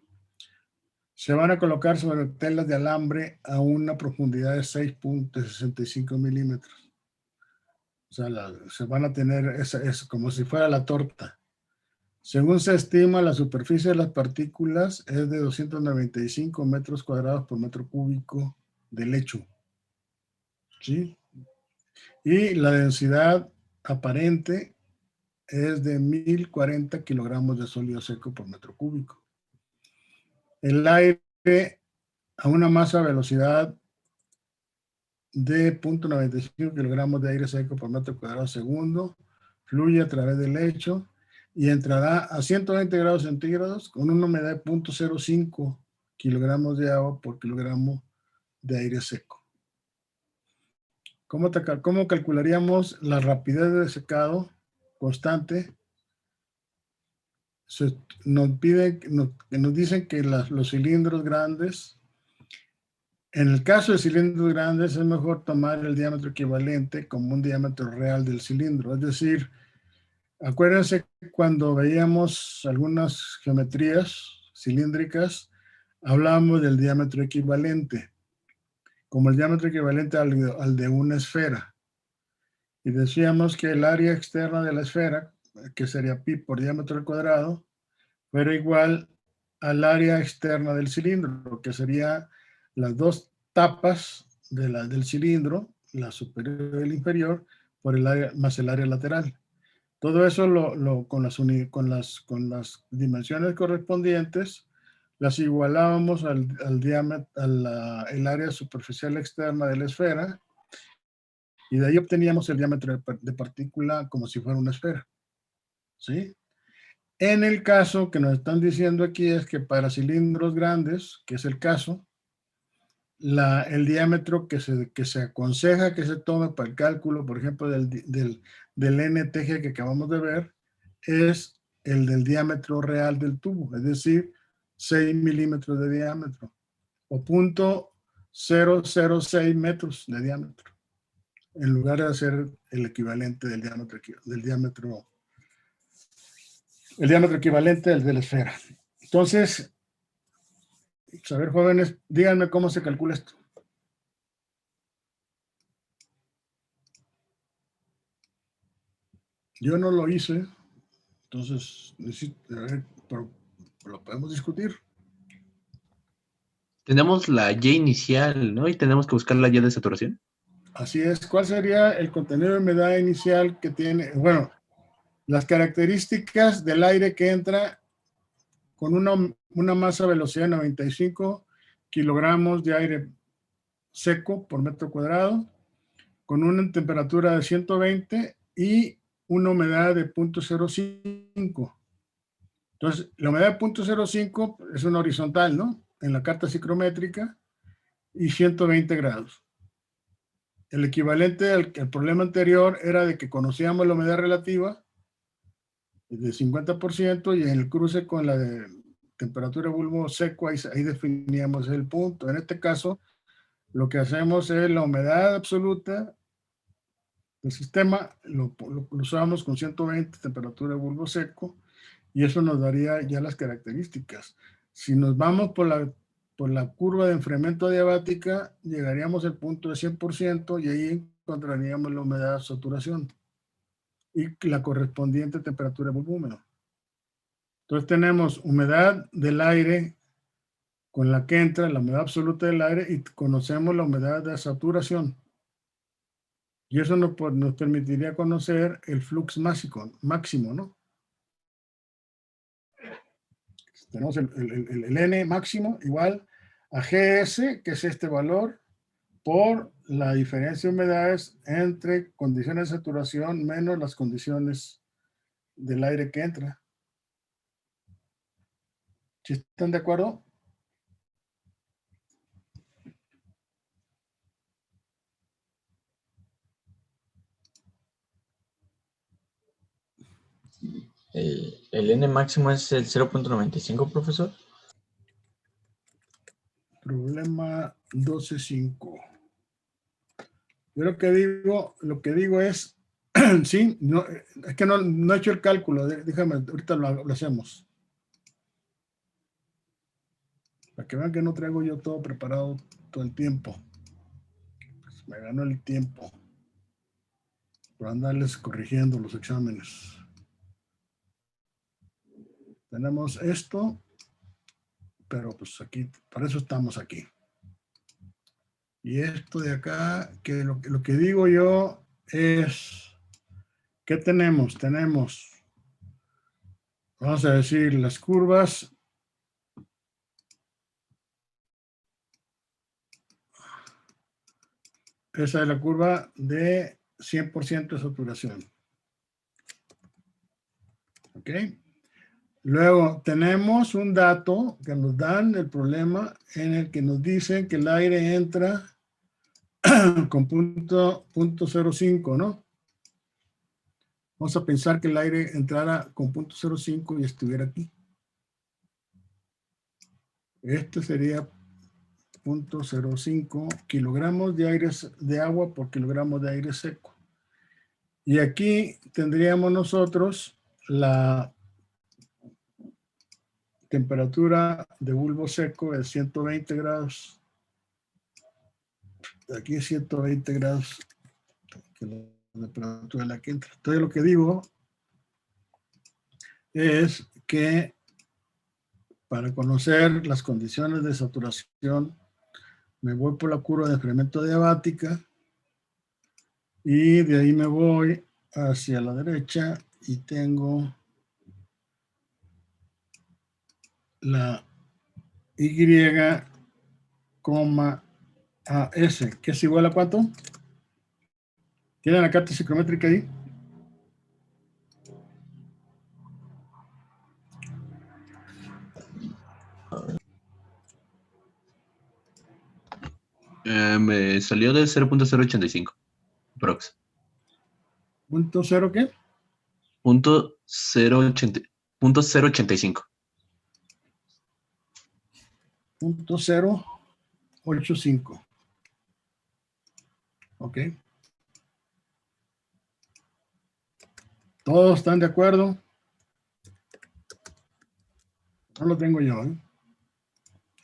Se van a colocar sobre telas de alambre a una profundidad de 6.65 milímetros. O sea, se van a tener, es como si fuera la torta. Según se estima, la superficie de las partículas es de 295 metros cuadrados por metro cúbico de lecho. ¿Sí? Y la densidad aparente es de 1040 kilogramos de sólido seco por metro cúbico. El aire a una masa velocidad de 0.95 kilogramos de aire seco por metro cuadrado segundo fluye a través del lecho y entrará a 120 grados centígrados con una humedad de 0.05 kilogramos de agua por kilogramo de aire seco. ¿Cómo calcularíamos la rapidez de secado constante? Nos dicen que los cilindros grandes, en el caso de cilindros grandes, es mejor tomar el diámetro equivalente como un diámetro real del cilindro. Es decir, acuérdense cuando veíamos algunas geometrías cilíndricas, hablábamos del diámetro equivalente, como el diámetro equivalente al de una esfera. Y decíamos que el área externa de la esfera, que sería pi por diámetro al cuadrado, fuera igual al área externa del cilindro, que sería las dos tapas del cilindro, la superior y la inferior, por el área, más el área lateral. Todo eso con las dimensiones correspondientes, las igualábamos al diámetro, el área superficial externa de la esfera, y de ahí obteníamos el diámetro de partícula como si fuera una esfera. ¿Sí? En el caso que nos están diciendo aquí es que para cilindros grandes, que es el caso, el diámetro que se aconseja que se tome para el cálculo, por ejemplo, del NTG que acabamos de ver, es el del diámetro real del tubo, es decir, 6 milímetros de diámetro, o 0.006 metros de diámetro, en lugar de hacer el equivalente del diámetro equivalente al de la esfera. Entonces, a ver, jóvenes, díganme cómo se calcula esto. Yo no lo hice, entonces necesito, a ver, pero lo podemos discutir. Tenemos la Y inicial, ¿no? Y tenemos que buscar la Y de saturación. Así es. ¿Cuál sería el contenido de humedad inicial que tiene? Bueno, las características del aire que entra con una masa velocidad de 95 kilogramos de aire seco por metro cuadrado, con una temperatura de 120 y una humedad de 0.05. Entonces, la humedad de 0.05 es una horizontal, ¿no? En la carta psicométrica, y 120 grados. El equivalente al problema anterior era de que conocíamos la humedad relativa de 50% y en el cruce con la de temperatura bulbo seco, ahí definíamos el punto. En este caso, lo que hacemos es la humedad absoluta del sistema, lo usamos con 120 temperatura bulbo seco, y eso nos daría ya las características. Si nos vamos por la curva de enfriamiento adiabática, llegaríamos al punto de 100% y ahí encontraríamos la humedad saturación y la correspondiente temperatura bulbo húmedo. Entonces tenemos humedad del aire con la que entra, la humedad absoluta del aire, y conocemos la humedad de saturación. Y eso nos permitiría conocer el flux máximo, ¿no? Tenemos el N máximo igual a GS, que es este valor, por la diferencia de humedades entre condiciones de saturación menos las condiciones del aire que entra. ¿Sí están de acuerdo? ¿El N máximo es el 0.95, profesor? Problema 12.5. Yo lo que digo es, sí, no, es que no he hecho el cálculo, déjame, ahorita lo hacemos. Para que vean que no traigo yo todo preparado todo el tiempo. Pues me ganó el tiempo por andarles corrigiendo los exámenes. Tenemos esto, pero pues aquí, para eso estamos aquí. Y esto de acá, que lo que digo yo es, ¿qué tenemos? Tenemos, vamos a decir, las curvas. Esa es la curva de 100% de saturación. ¿Ok? Luego tenemos un dato que nos dan el problema en el que nos dicen que el aire entra con punto 0.05, ¿no? Vamos a pensar que el aire entrara con 0.05 y estuviera aquí. Este sería 0.05 kilogramos de aire de agua por kilogramo de aire seco. Y aquí tendríamos nosotros la temperatura de bulbo seco de 120 grados. Aquí es 120 grados, que la temperatura de la que entra. Entonces lo que digo es que para conocer las condiciones de saturación, me voy por la curva de enfriamiento adiabática y de ahí me voy hacia la derecha y tengo la Y, AS, que es igual a ¿cuánto? ¿Tienen la carta psicométrica ahí? Me salió de 0.085. Prox. ¿Punto cero qué? Punto 0.085. Punto 0.085. ¿Ok? ¿Todos están de acuerdo? No lo tengo yo, ¿eh?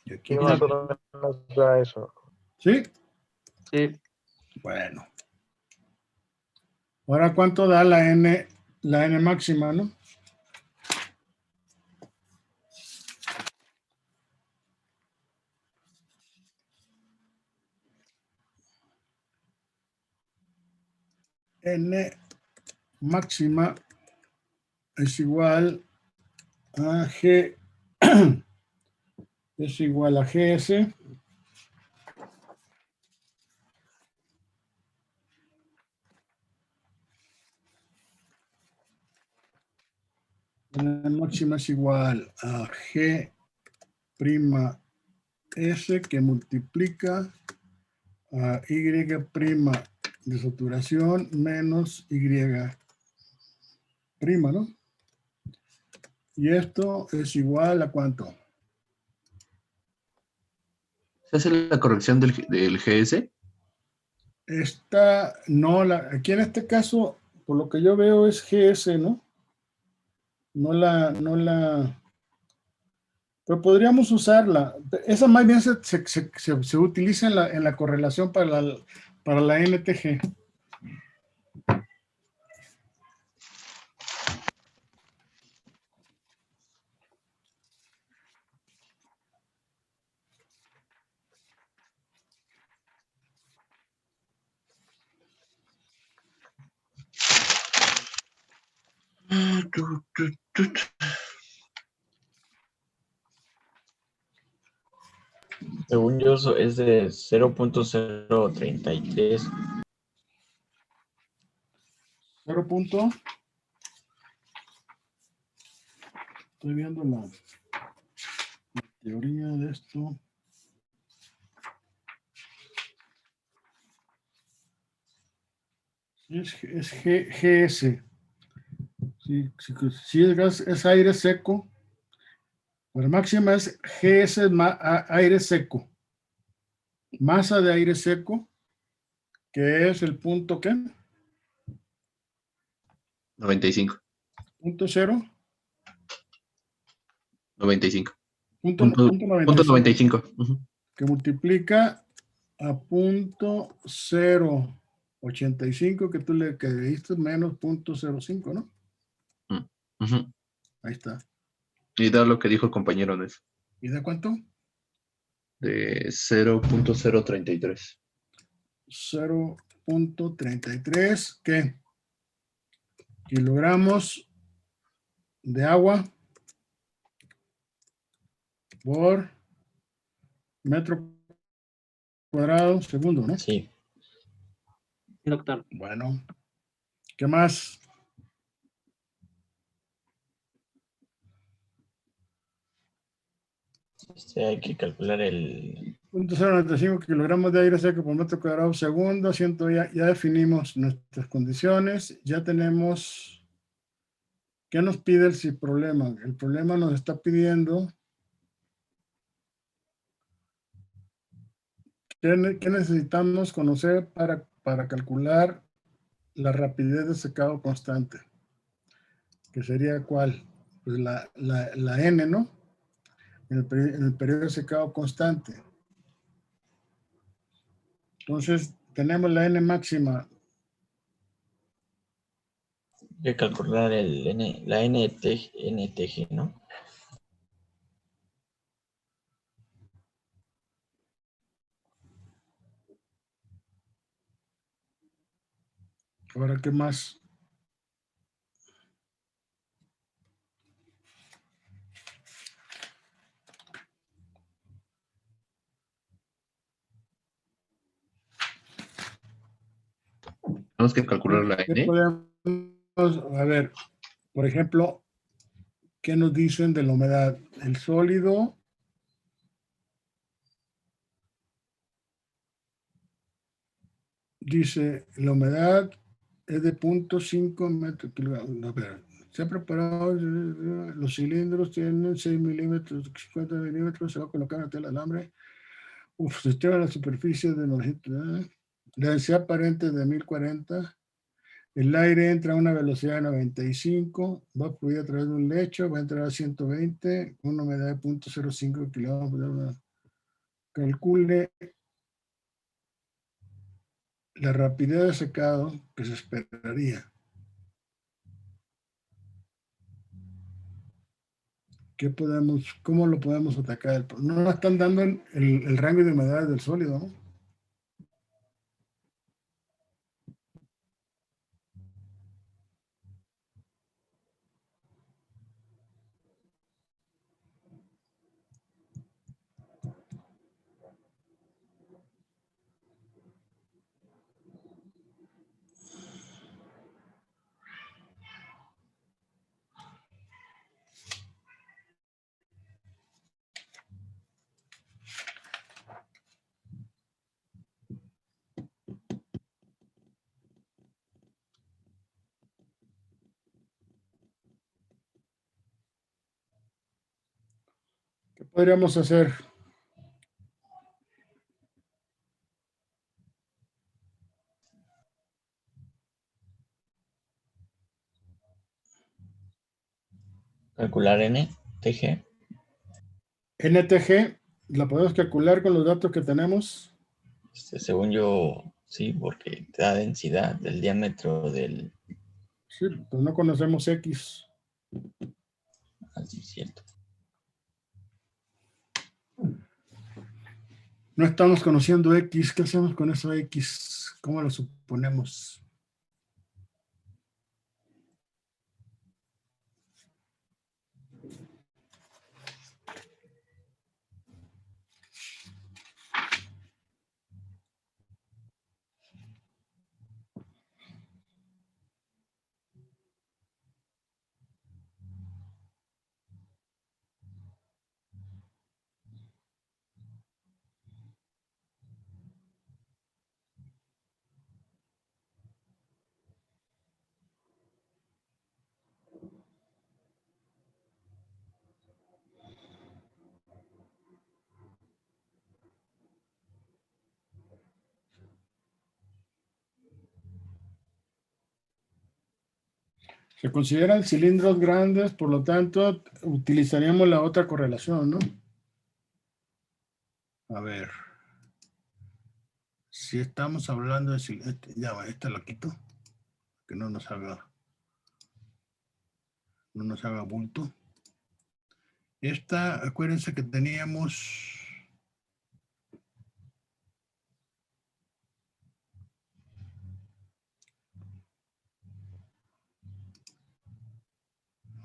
Y aquí Sí, más o menos da eso. ¿Sí? Sí. Bueno. Ahora, ¿cuánto da la n máxima, no? N máxima es igual a G, es igual a GS N máxima es igual a G prima S que multiplica a Y prima de saturación menos Y prima, ¿no? Y esto es igual a ¿cuánto? ¿Se hace la corrección del GS? Esta, no, aquí en este caso, por lo que yo veo es GS, ¿no? No la, pero podríamos usarla. Esa más bien se utiliza en la correlación para la NTG. Según yo, es de 0.033. 0 punto. Estoy viendo la teoría de esto. Es GS. Si es gas, es aire seco. La máxima es GS aire seco. Masa de aire seco, que es el punto ¿qué? 95. Punto 0. 95. Punto Punto 95. 95. Ujú. Que multiplica a punto 0.85 que tú le diste menos punto 0.5, ¿no? Ujú. Ahí está. Y da lo que dijo el compañero de eso, ¿Y de cuánto? de 0.033. 0.33, ¿qué? Kilogramos de agua por metro cuadrado segundo, ¿no? Sí. Doctor. Bueno, ¿qué más? Hay que calcular el... 0.095 kilogramos de aire seco por metro cuadrado segundo. Ya definimos nuestras condiciones. Ya tenemos... ¿Qué nos pide el problema? El problema nos está pidiendo... ¿Qué necesitamos conocer para calcular la rapidez de secado constante? ¿Que sería cuál? Pues la N, ¿no? En el periodo de secado constante. Entonces, tenemos la N máxima. Hay que calcular la NTG, ¿no? Ahora, ¿qué más? Tenemos que calcular la ¿Qué N. podemos, a ver, por ejemplo, ¿qué nos dicen de la humedad? El sólido dice, la humedad es de 0.5 metros. A ver, se ha preparado, los cilindros tienen 6 milímetros, 50 milímetros, se va a colocar en la tela de alambre. Sistema de la superficie de 900. La densidad aparente es de 1040. El aire entra a una velocidad de 95, va a fluir a través de un lecho, va a entrar a 120, una humedad de 0.05 kilómetros. Calcule la rapidez de secado que se esperaría. ¿Cómo lo podemos atacar? No nos están dando el rango de humedad del sólido, ¿no? ¿Qué podríamos hacer? Calcular N, TG. NTG, ¿la podemos calcular con los datos que tenemos? Según yo, sí, porque te da densidad del diámetro del... Sí, pues no conocemos X. Así es cierto. No estamos conociendo X. ¿Qué hacemos con eso X? ¿Cómo lo suponemos? Se consideran cilindros grandes, por lo tanto, utilizaríamos la otra correlación, ¿no? A ver. Si estamos hablando de cilindros, ya va, esta lo quito, que no nos haga bulto. Esta, acuérdense que teníamos...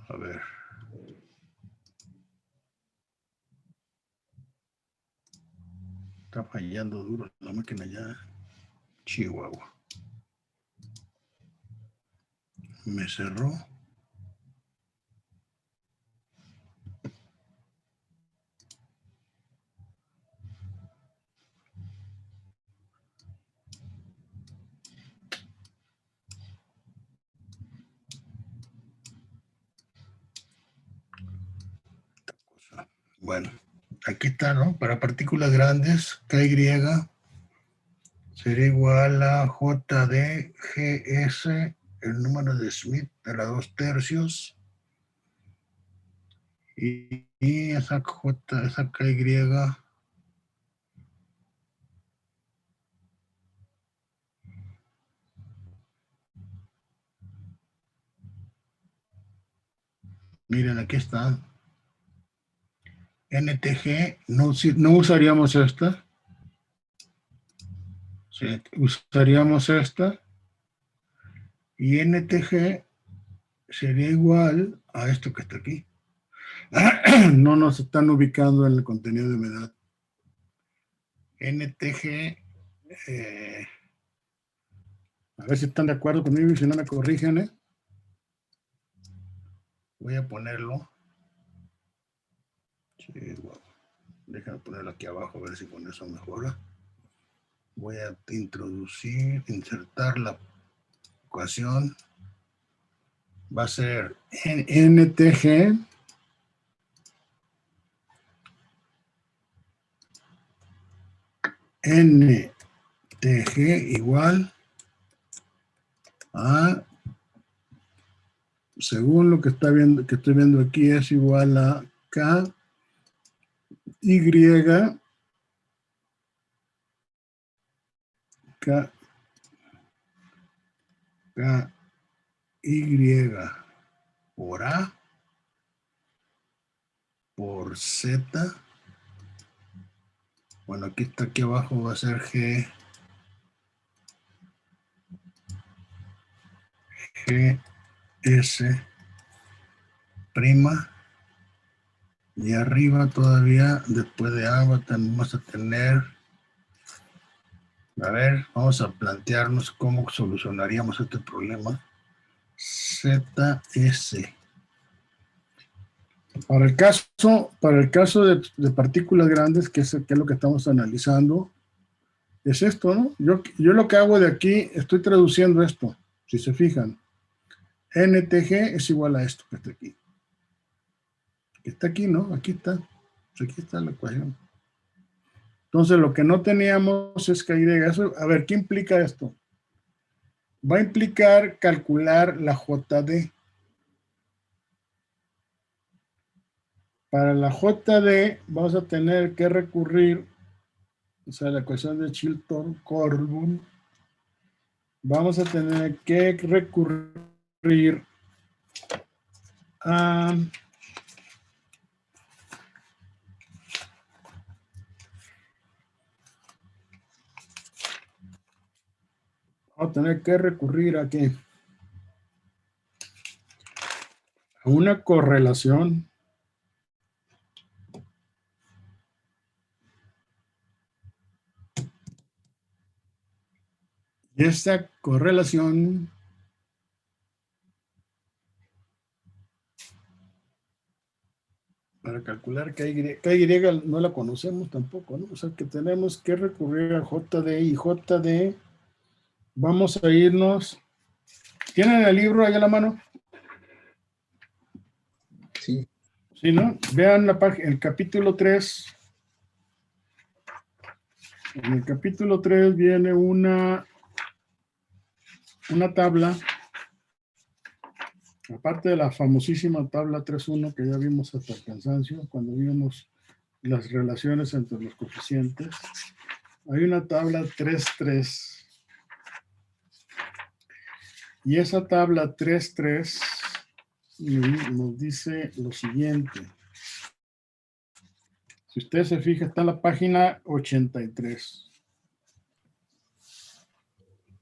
A ver. Está fallando duro la máquina ya. Chihuahua. Me cerró. Bueno, aquí está, ¿no? Para partículas grandes, KY sería igual a JDGS, el número de Smith de la 2/3, y esa KY miren, aquí está. NTG, no usaríamos esta. Sí, usaríamos esta. Y NTG sería igual a esto que está aquí. No nos están ubicando en el contenido de humedad. NTG, a ver si están de acuerdo conmigo y si no me corrigen, ¿eh? Voy a ponerlo. Sí, bueno. Déjame ponerlo aquí abajo a ver si con eso mejora. Voy a insertar la ecuación. Va a ser NTG N TG igual a, según lo que estoy viendo aquí, es igual a K, Y, K, K, Y por A, por Z. Bueno, aquí está, aquí abajo va a ser G, S prima. Y arriba todavía, después de A, vamos a tener, a ver, vamos a plantearnos cómo solucionaríamos este problema. ZS. Para el caso de partículas grandes, que es lo que estamos analizando, es esto, ¿no? Yo lo que hago de aquí, estoy traduciendo esto, si se fijan. NTG es igual a esto que está aquí. Está aquí, ¿no? Aquí está. Pues aquí está la ecuación. Entonces, lo que no teníamos es que eso, a ver, ¿qué implica esto? Va a implicar calcular la JD. Para la JD vamos a tener que recurrir, o sea, la ecuación de Chilton-Corbin, vamos a tener que recurrir a ¿qué? A una correlación y esta correlación para calcular KY no la conocemos tampoco, ¿no? O sea que tenemos que recurrir a JD y JD vamos a irnos. ¿Tienen el libro ahí a la mano? Sí. Sí, ¿no? Vean el capítulo 3. En el capítulo 3 viene una tabla, aparte de la famosísima tabla 3.1 que ya vimos hasta el cansancio, cuando vimos las relaciones entre los coeficientes. Hay una tabla 3.3. Y esa tabla 3.3 nos dice lo siguiente. Si usted se fija, está en la página 83.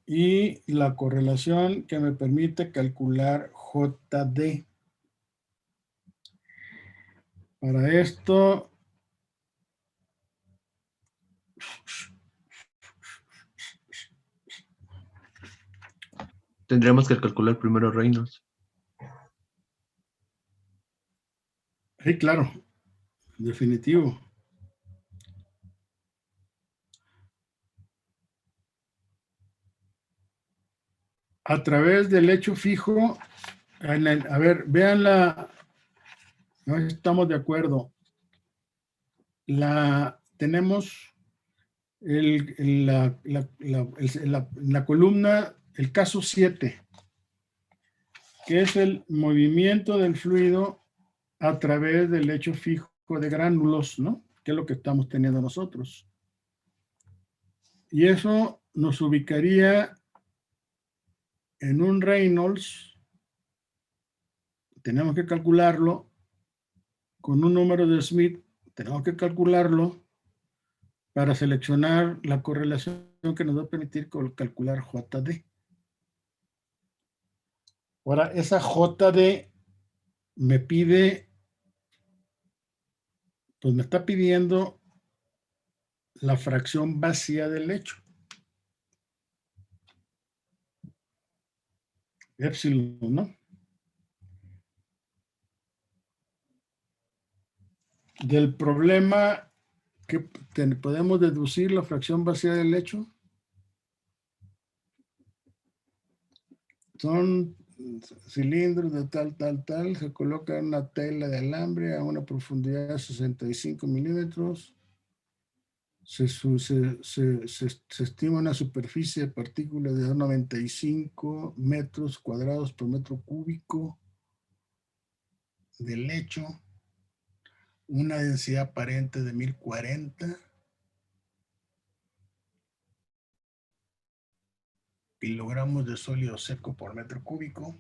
Y la correlación que me permite calcular JD. Para esto, Tendríamos que calcular primero Reynolds. sí, claro, definitivo. A través del hecho fijo, a ver, vean no estamos de acuerdo. Tenemos en la columna el caso 7, que es el movimiento del fluido a través del hecho fijo de gránulos, ¿no? Que es lo que estamos teniendo nosotros. Y eso nos ubicaría en un Reynolds. Tenemos que calcularlo con un número de Smith. Tenemos que calcularlo para seleccionar la correlación que nos va a permitir calcular JD. Ahora, esa JD me pide, pues me está pidiendo la fracción vacía del hecho. Epsilon, ¿no? Del problema que podemos deducir la fracción vacía del hecho. Son cilindros de tal, se coloca en una tela de alambre a una profundidad de 65 milímetros. Se estima una superficie de partículas de 95 metros cuadrados por metro cúbico de lecho, una densidad aparente de 1040 kilogramos de sólido seco por metro cúbico.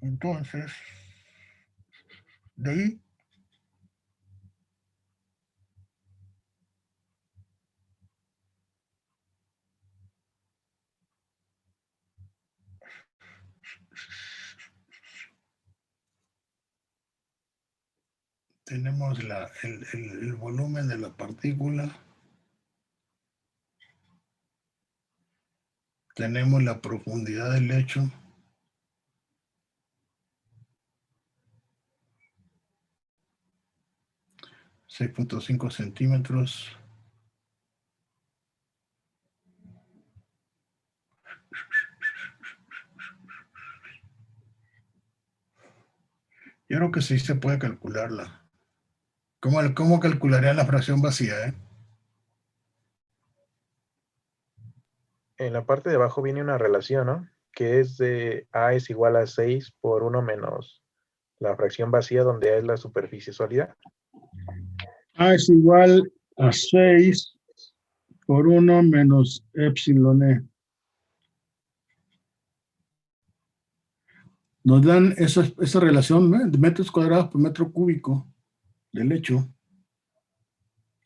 Entonces, de ahí tenemos el volumen de la partícula, tenemos la profundidad del lecho, .5 centímetros. Yo creo que sí se puede calcularla. ¿Cómo calcularía la fracción vacía? En la parte de abajo viene una relación, ¿no? Que es de A es igual a 6 por 1 menos la fracción vacía, donde A es la superficie sólida. A es igual a 6 por 1 menos epsilon E. Nos dan esa relación, ¿eh? De metros cuadrados por metro cúbico del lecho.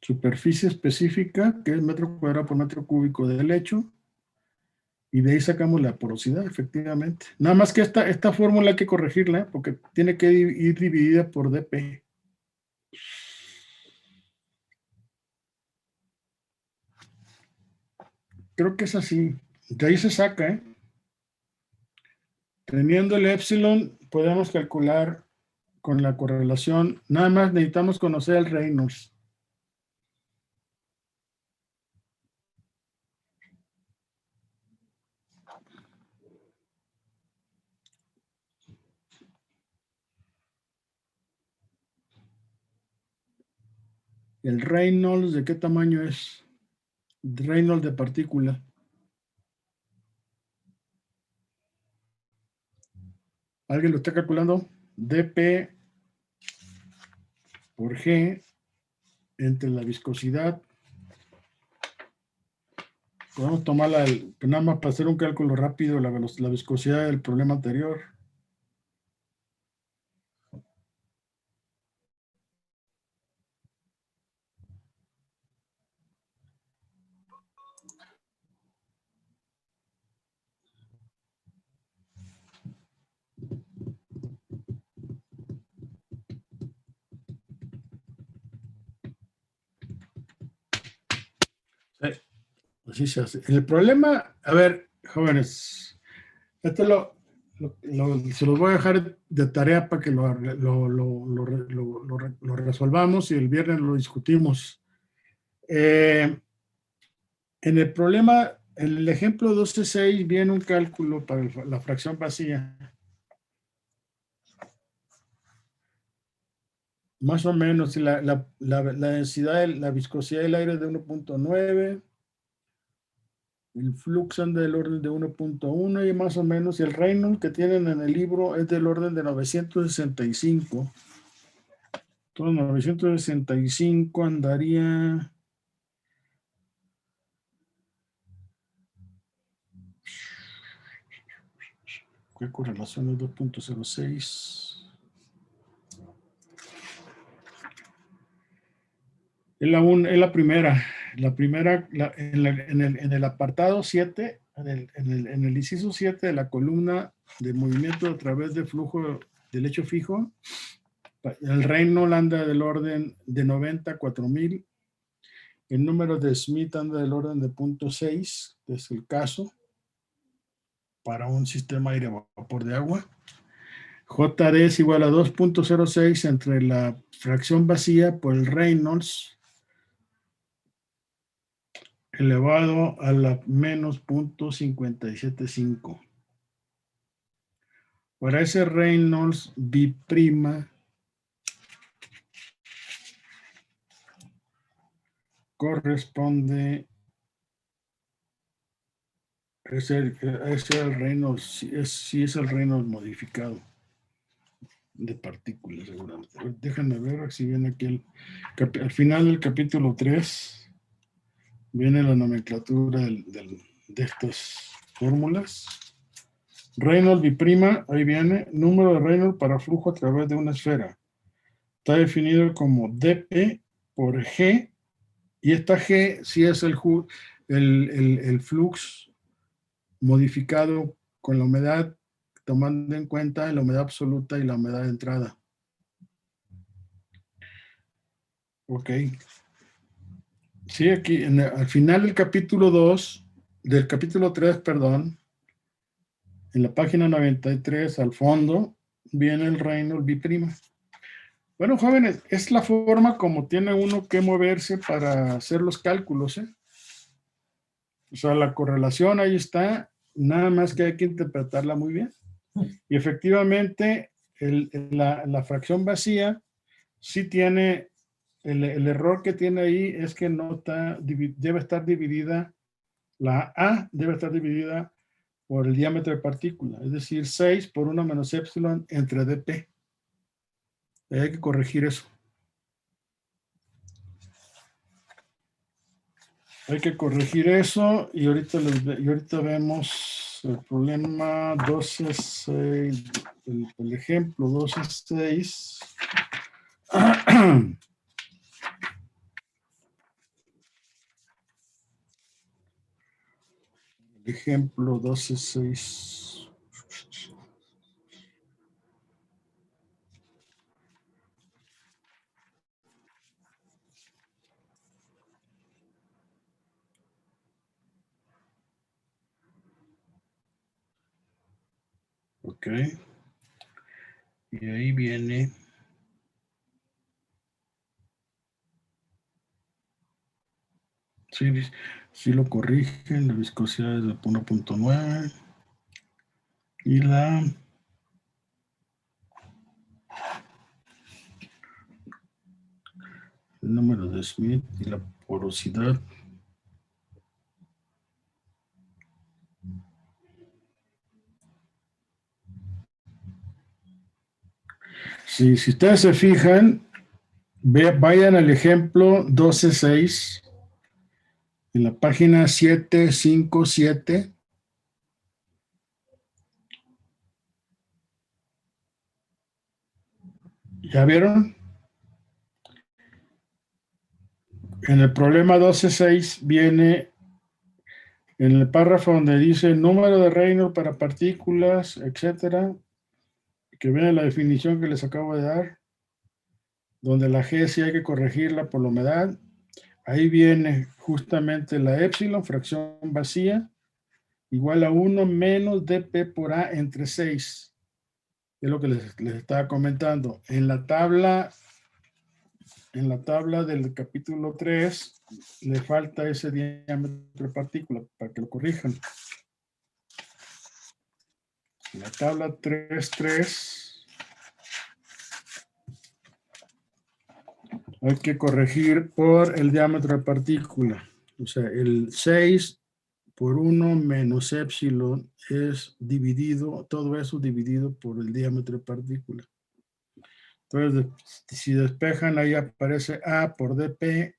Superficie específica, que es metro cuadrado por metro cúbico del lecho. Y de ahí sacamos la porosidad, efectivamente. Nada más que esta fórmula hay que corregirla, ¿eh? Porque tiene que ir dividida por dp. Creo que es así. De ahí se saca, ¿eh? Teniendo el epsilon, podemos calcular con la correlación. Nada más necesitamos conocer el Reynolds. ¿El Reynolds de qué tamaño es? Reynolds de partícula. ¿Alguien lo está calculando? dp por G entre la viscosidad. Podemos tomar nada más para hacer un cálculo rápido, la viscosidad del problema anterior. Así se hace. El problema, a ver, jóvenes, esto se los voy a dejar de tarea para que lo resolvamos y el viernes lo discutimos. En el problema, en el ejemplo 12.6 viene un cálculo para la fracción vacía. Más o menos, la densidad, la viscosidad del aire es de 1.9. El flujo anda del orden de 1.1 y más o menos, y el Reynolds que tienen en el libro es del orden de 965. Entonces, 965 andaría... ¿Qué correlación es 2.06? Es la primera. En el apartado 7, en el inciso 7 de la columna de movimiento a través de flujo de lecho fijo, el Reynolds anda del orden de 90 a 4000. El número de Smith anda del orden de 0.6, es el caso, para un sistema aire-vapor de agua. JD es igual a 2.06 entre la fracción vacía por el Reynolds elevado a la menos 0.575. Para ese Reynolds B', corresponde, es el Reynolds, sí es el Reynolds modificado de partículas, seguramente. Déjenme ver si viene aquí al final del capítulo 3, viene la nomenclatura de estas fórmulas. Reynolds biprima, ahí viene, número de Reynolds para flujo a través de una esfera. Está definido como dP por G, y esta G sí es el flux modificado con la humedad, tomando en cuenta la humedad absoluta y la humedad de entrada. Ok. Sí, aquí al final del capítulo 2, del capítulo 3, perdón, en la página 93, al fondo, viene el Reynolds biprima. Bueno, jóvenes, es la forma como tiene uno que moverse para hacer los cálculos, ¿eh? O sea, la correlación ahí está, nada más que hay que interpretarla muy bien. Y efectivamente, la fracción vacía sí tiene, el error que tiene ahí es que no está, debe estar dividida, la A debe estar dividida por el diámetro de partícula, es decir, 6 por 1 menos epsilon entre dp. Hay que corregir eso. Hay que corregir eso y ahorita vemos el problema 12.6, el ejemplo 12.6. Ejemplo 12.6. Ok. Y ahí viene. Sí, sí lo corrigen, la viscosidad es de 1.9 y el número de Smith y la porosidad. Sí, si ustedes se fijan, vayan al ejemplo 12.6 en la página 757. ¿Ya vieron? En el problema 12.6 viene en el párrafo donde dice número de Reynolds para partículas, etcétera, que viene la definición que les acabo de dar, donde la G sí hay que corregirla por la humedad. Ahí viene justamente la epsilon, fracción vacía, igual a 1 menos dP por A entre 6. Es lo que les estaba comentando. En la tabla del capítulo 3 le falta ese diámetro de partícula para que lo corrijan. En la tabla 3.3 hay que corregir por el diámetro de partícula. O sea, el 6 por 1 menos epsilon es dividido, todo eso dividido por el diámetro de partícula. Entonces, si despejan, ahí aparece A por dP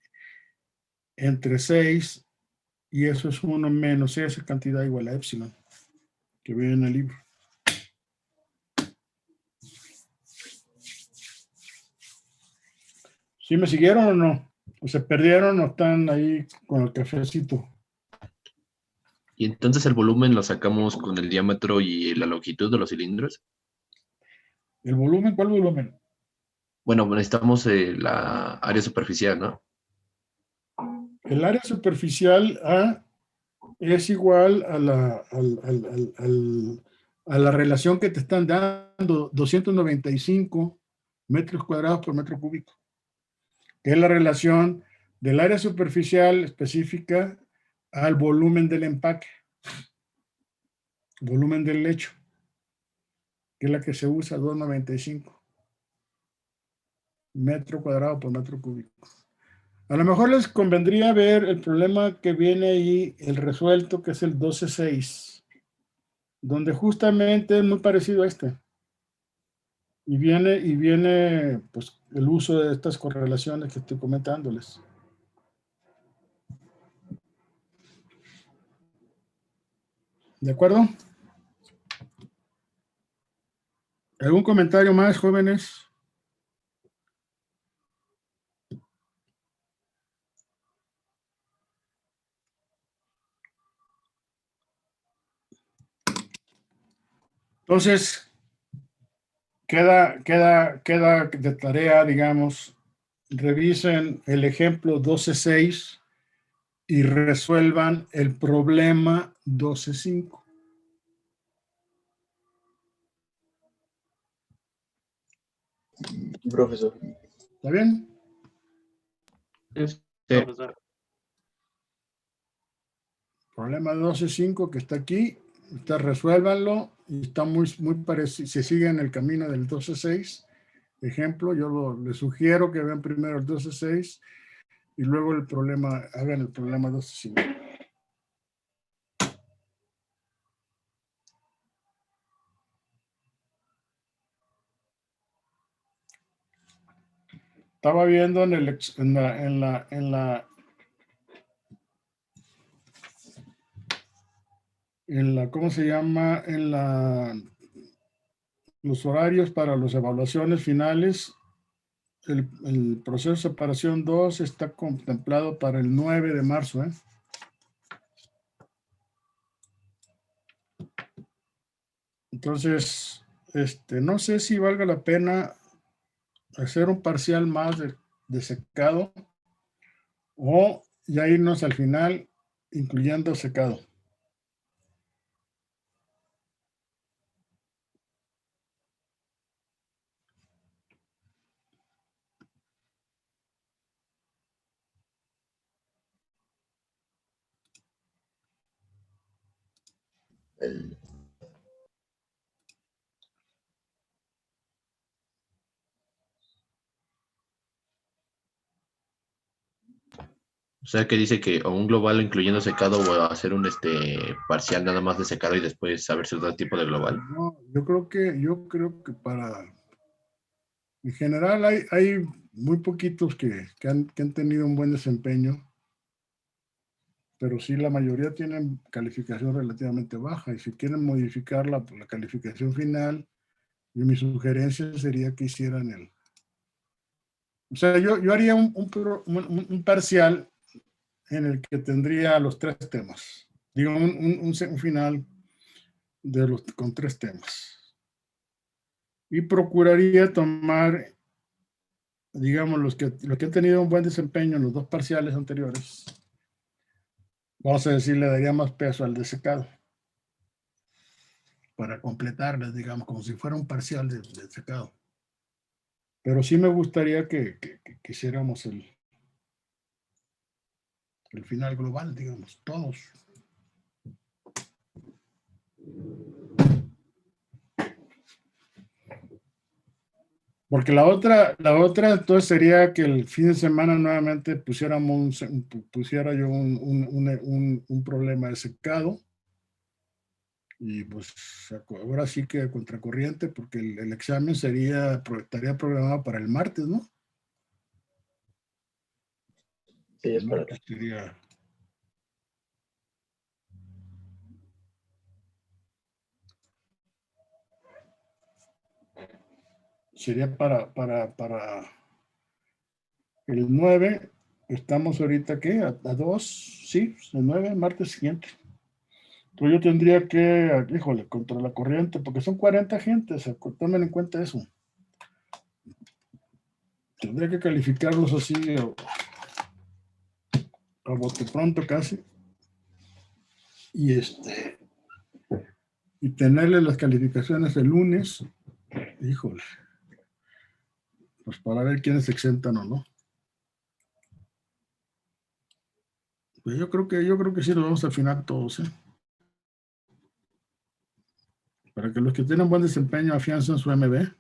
entre 6, y eso es 1 menos esa cantidad igual a epsilon, que viene en el libro. ¿Sí me siguieron o no? ¿O se perdieron o están ahí con el cafecito? Y entonces el volumen lo sacamos con el diámetro y la longitud de los cilindros. ¿El volumen? ¿Cuál volumen? Bueno, necesitamos la área superficial, ¿no? El área superficial A es igual a la relación que te están dando, 295 metros cuadrados por metro cúbico, que es la relación del área superficial específica al volumen del empaque, volumen del lecho, que es la que se usa, 295 metro cuadrado por metro cúbico. A lo mejor les convendría ver el problema que viene ahí, el resuelto, que es el 12.6, donde justamente es muy parecido a este. Y viene pues, el uso de estas correlaciones que estoy comentándoles. ¿De acuerdo? ¿Algún comentario más, jóvenes? Entonces, queda de tarea, digamos, revisen el ejemplo 12.6 y resuelvan el problema 12.5. Profesor. ¿Está bien? Sí, Sí. profesor. Problema 12.5 que está aquí, ustedes resuélvanlo y está muy parecido, se sigue en el camino del 12.6. Ejemplo, yo les sugiero que vean primero el 12.6 y luego el problema, hagan el problema 12.5. Estaba viendo ¿cómo se llama? Los horarios para las evaluaciones finales. El proceso de separación 2 está contemplado para el 9 de marzo, ¿eh? Entonces, no sé si valga la pena hacer un parcial más de secado o ya irnos al final incluyendo secado. O sea que dice que o un global incluyendo secado o hacer un parcial nada más de secado y después saber si otro tipo de global. No, yo creo que en general hay muy poquitos que han tenido un buen desempeño, pero sí la mayoría tienen calificación relativamente baja y si quieren modificar la calificación final, mi sugerencia sería que hicieran o sea, yo haría un parcial en el que tendría los 3 temas. Digo, un final con 3 temas. Y procuraría tomar, digamos, los que han tenido un buen desempeño en los 2 parciales anteriores. Vamos a decir, le daría más peso al de secado para completarles, digamos, como si fuera un parcial de secado. Pero sí me gustaría que hiciéramos el final global, digamos, todos. Porque la otra entonces sería que el fin de semana nuevamente pusiera yo un problema de secado. Y pues ahora sí que a contracorriente, porque el examen estaría programado para el martes, ¿no? Sí, es para Martes sería. Sería para el 9. Estamos ahorita, ¿qué? A 2, sí, el 9, martes siguiente. Pues yo tendría que, híjole, contra la corriente, porque son 40 gentes, tomen en cuenta eso. Tendría que calificarlos así a bote pronto casi. Y tenerle las calificaciones el lunes, híjole, pues para ver quiénes se exentan o no. Pues yo creo que sí lo vamos a afinar todos, ¿eh? Para que los que tienen buen desempeño afiancen su MB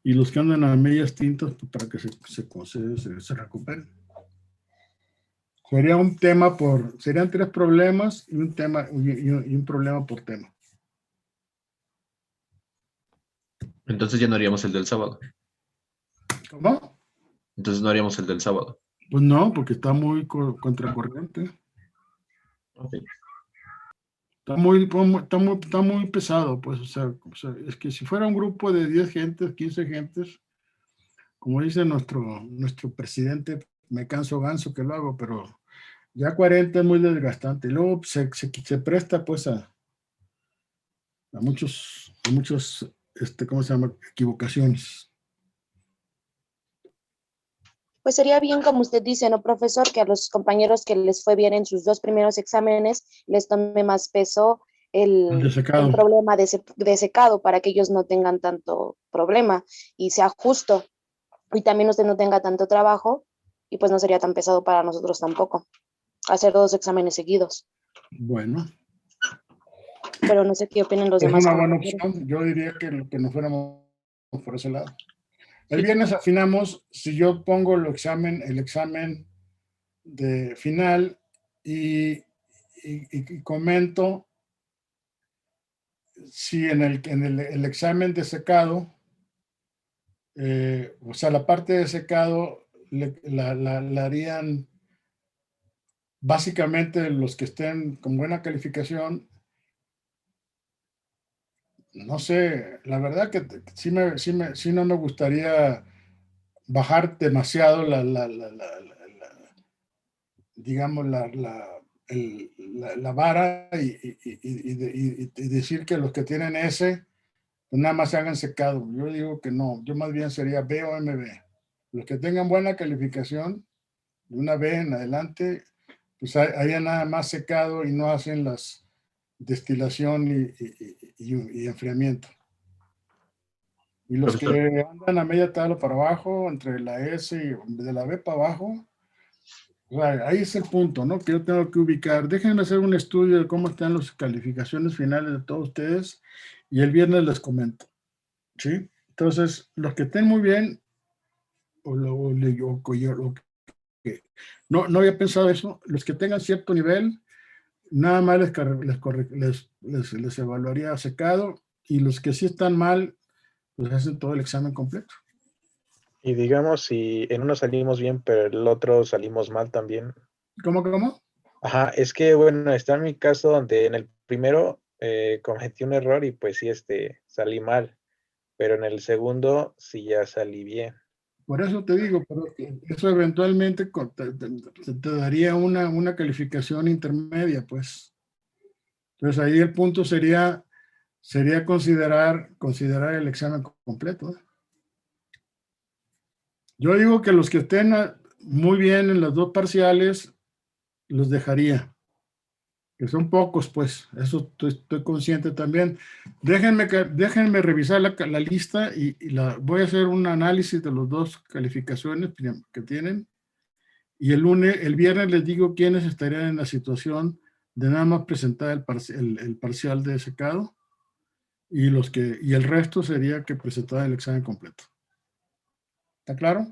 y los que andan a medias tintas, pues para que se recuperen. Sería un tema serían 3 problemas y un tema y un problema por tema. Entonces ya no haríamos el del sábado. ¿Cómo? Entonces no haríamos el del sábado. Pues no, porque está muy contracorriente. Ok. Está muy pesado, pues, o sea, es que si fuera un grupo de 10 gentes, 15 gentes, como dice nuestro presidente, me canso ganso que lo hago, pero ya 40 es muy desgastante. Y luego se presta, pues, a muchos, ¿cómo se llama? Equivocaciones. Pues sería bien, como usted dice, ¿no, profesor? Que a los compañeros que les fue bien en sus 2 primeros exámenes les tome más peso El de el secado. problema de secado para que ellos no tengan tanto problema y sea justo. Y también usted no tenga tanto trabajo y pues no sería tan pesado para nosotros tampoco hacer 2 exámenes seguidos. Bueno, Pero no sé qué opinen los es demás una buena compañeros. opción. Yo diría que nos fuéramos por ese lado. El viernes afinamos si yo pongo el examen de final y comento si en el examen de secado, o sea, la parte de secado la harían básicamente los que estén con buena calificación. No sé, la verdad que sí no me gustaría bajar demasiado digamos, la vara y decir que los que tienen S pues nada más se hagan secado. Yo digo que no, yo más bien sería B o MB. Los que tengan buena calificación, de una B en adelante, pues hayan nada más secado y no hacen las destilación y enfriamiento. Y los Profesor, que andan a media tabla para abajo, entre la S y de la B para abajo, o sea, ahí es el punto, ¿no? Que yo tengo que ubicar. Déjenme hacer un estudio de cómo están las calificaciones finales de todos ustedes y el viernes les comento, ¿sí? Entonces, los que estén muy bien, no había pensado eso, los que tengan cierto nivel, nada más les evaluaría secado y los que sí están mal, pues hacen todo el examen completo. Y digamos, si en uno salimos bien, pero el otro salimos mal también. ¿Cómo? Ajá, es que bueno, está en mi caso donde en el primero cometí un error y pues sí, salí mal, pero en el segundo sí ya salí bien. Por eso te digo, pero eso eventualmente te daría una calificación intermedia, pues. Entonces ahí el punto sería considerar el examen completo. Yo digo que los que estén muy bien en las 2 parciales, los dejaría. Que son pocos, pues. Eso estoy consciente también. Déjenme revisar la lista y voy a hacer un análisis de las 2 calificaciones que tienen. Y el viernes les digo quiénes estarían en la situación de nada más presentar el parcial de secado y el resto sería que presentaran el examen completo. ¿Está claro?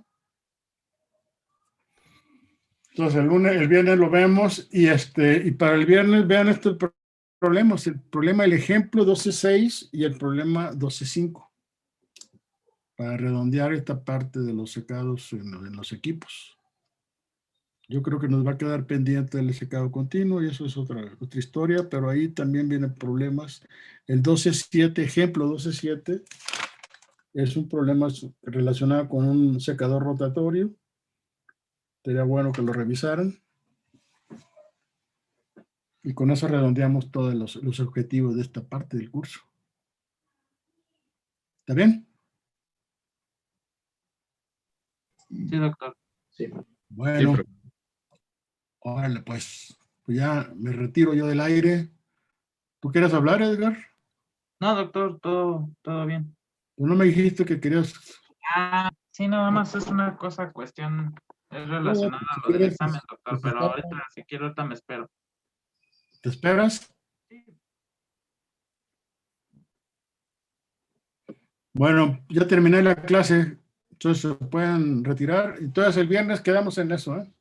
Entonces el viernes lo vemos y para el viernes vean estos problemas, el ejemplo 12.6 y el problema 12.5 para redondear esta parte de los secados en los equipos. Yo creo que nos va a quedar pendiente el secado continuo y eso es otra historia, pero ahí también vienen problemas. El 12.7, ejemplo 12.7, es un problema relacionado con un secador rotatorio. Sería bueno que lo revisaran. Y con eso redondeamos todos los objetivos de esta parte del curso. ¿Está bien? Sí, doctor. Sí. Bueno, sí, órale, pues ya me retiro yo del aire. ¿Tú quieres hablar, Edgar? No, doctor, todo bien. ¿Tú no me dijiste que querías? Sí, nada más es una cuestión, es relacionada Si a lo del quieres, examen, doctor, pero ahorita, si quiero, ahorita me espero. ¿te esperas? Bueno, ya terminé la clase, entonces se pueden retirar. Entonces el viernes quedamos en eso, ¿eh?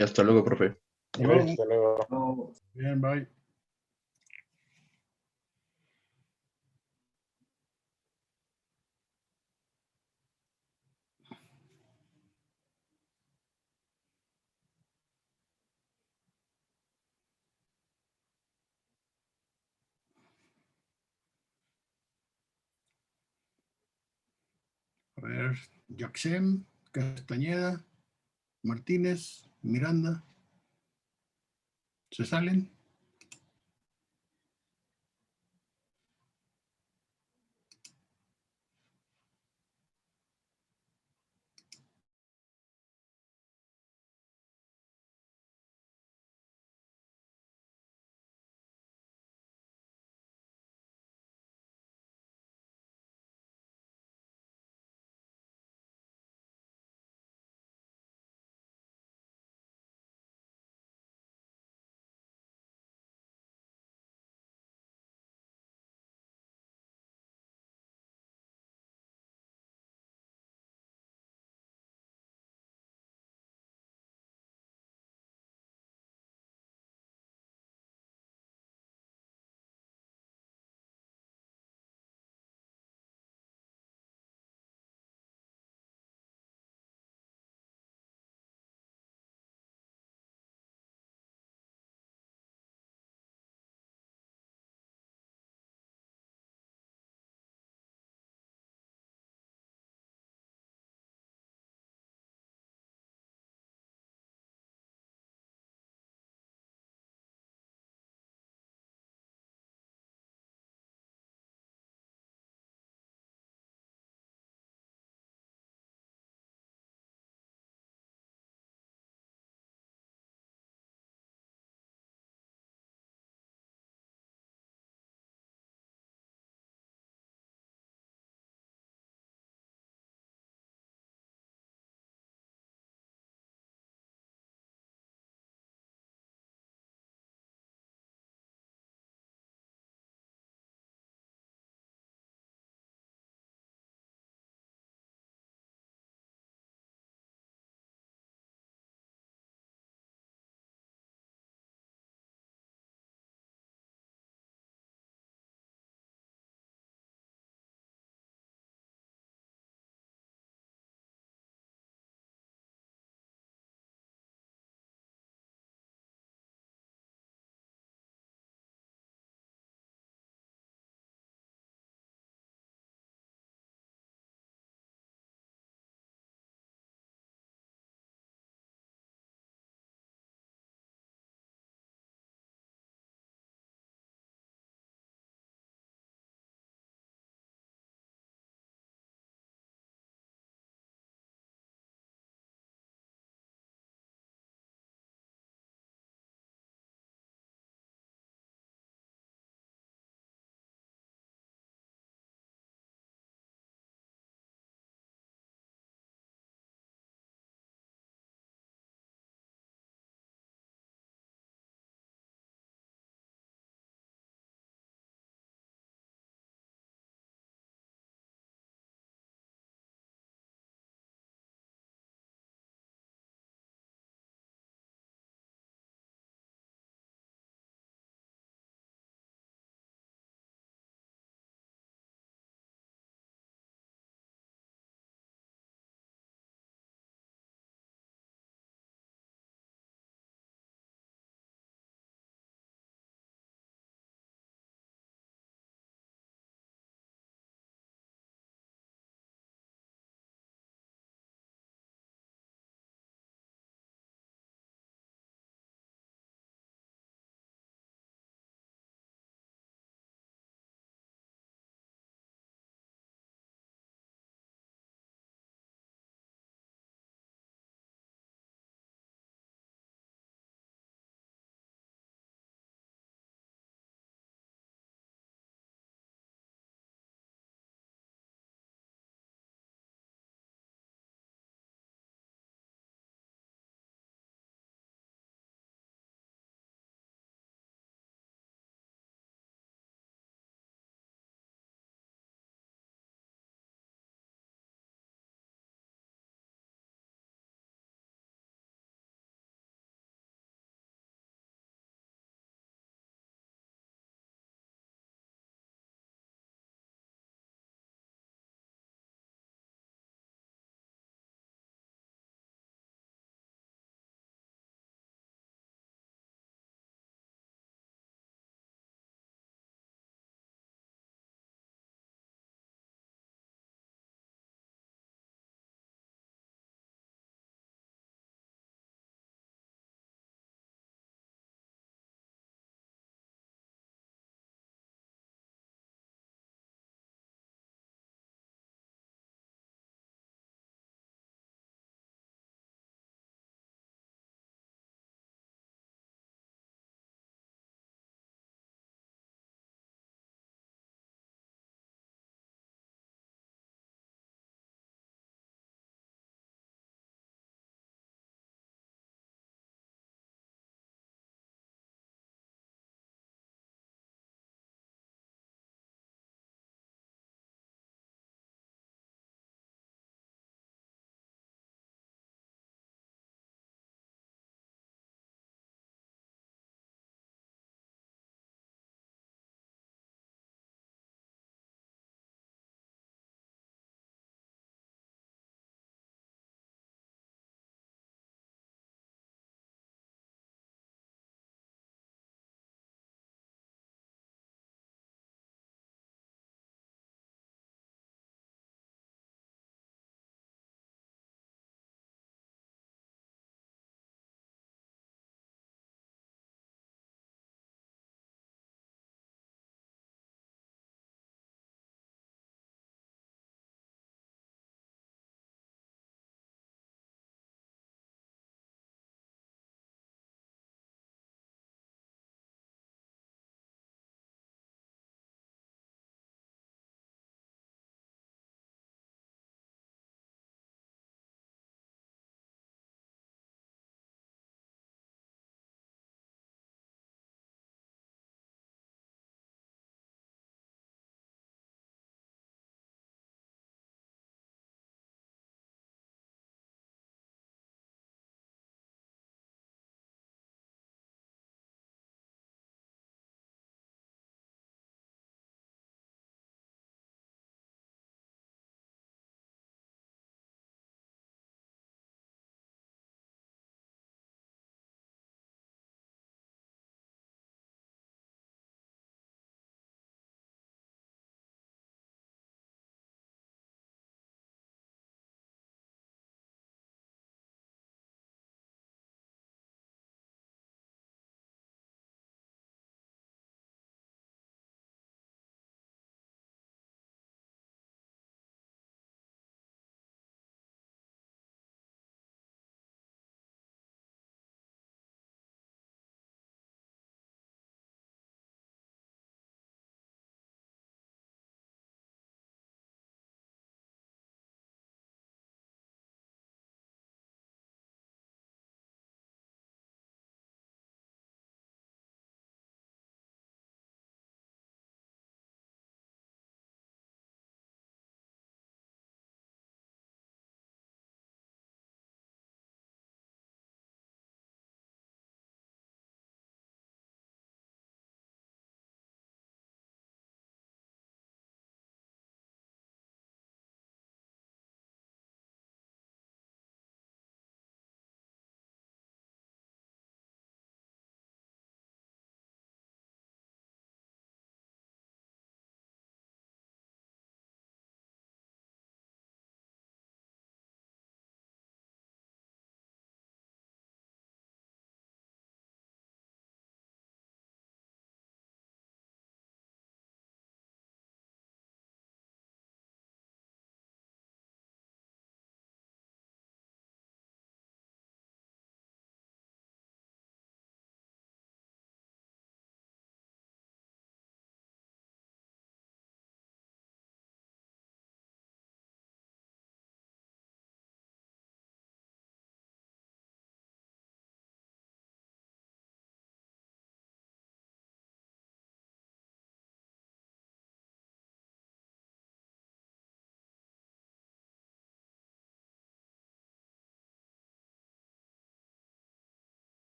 Hasta luego, profe. Luego. Hasta luego. Bien, bye. A ver, Jackson, Castañeda, Martínez, Miranda. ¿Se salen?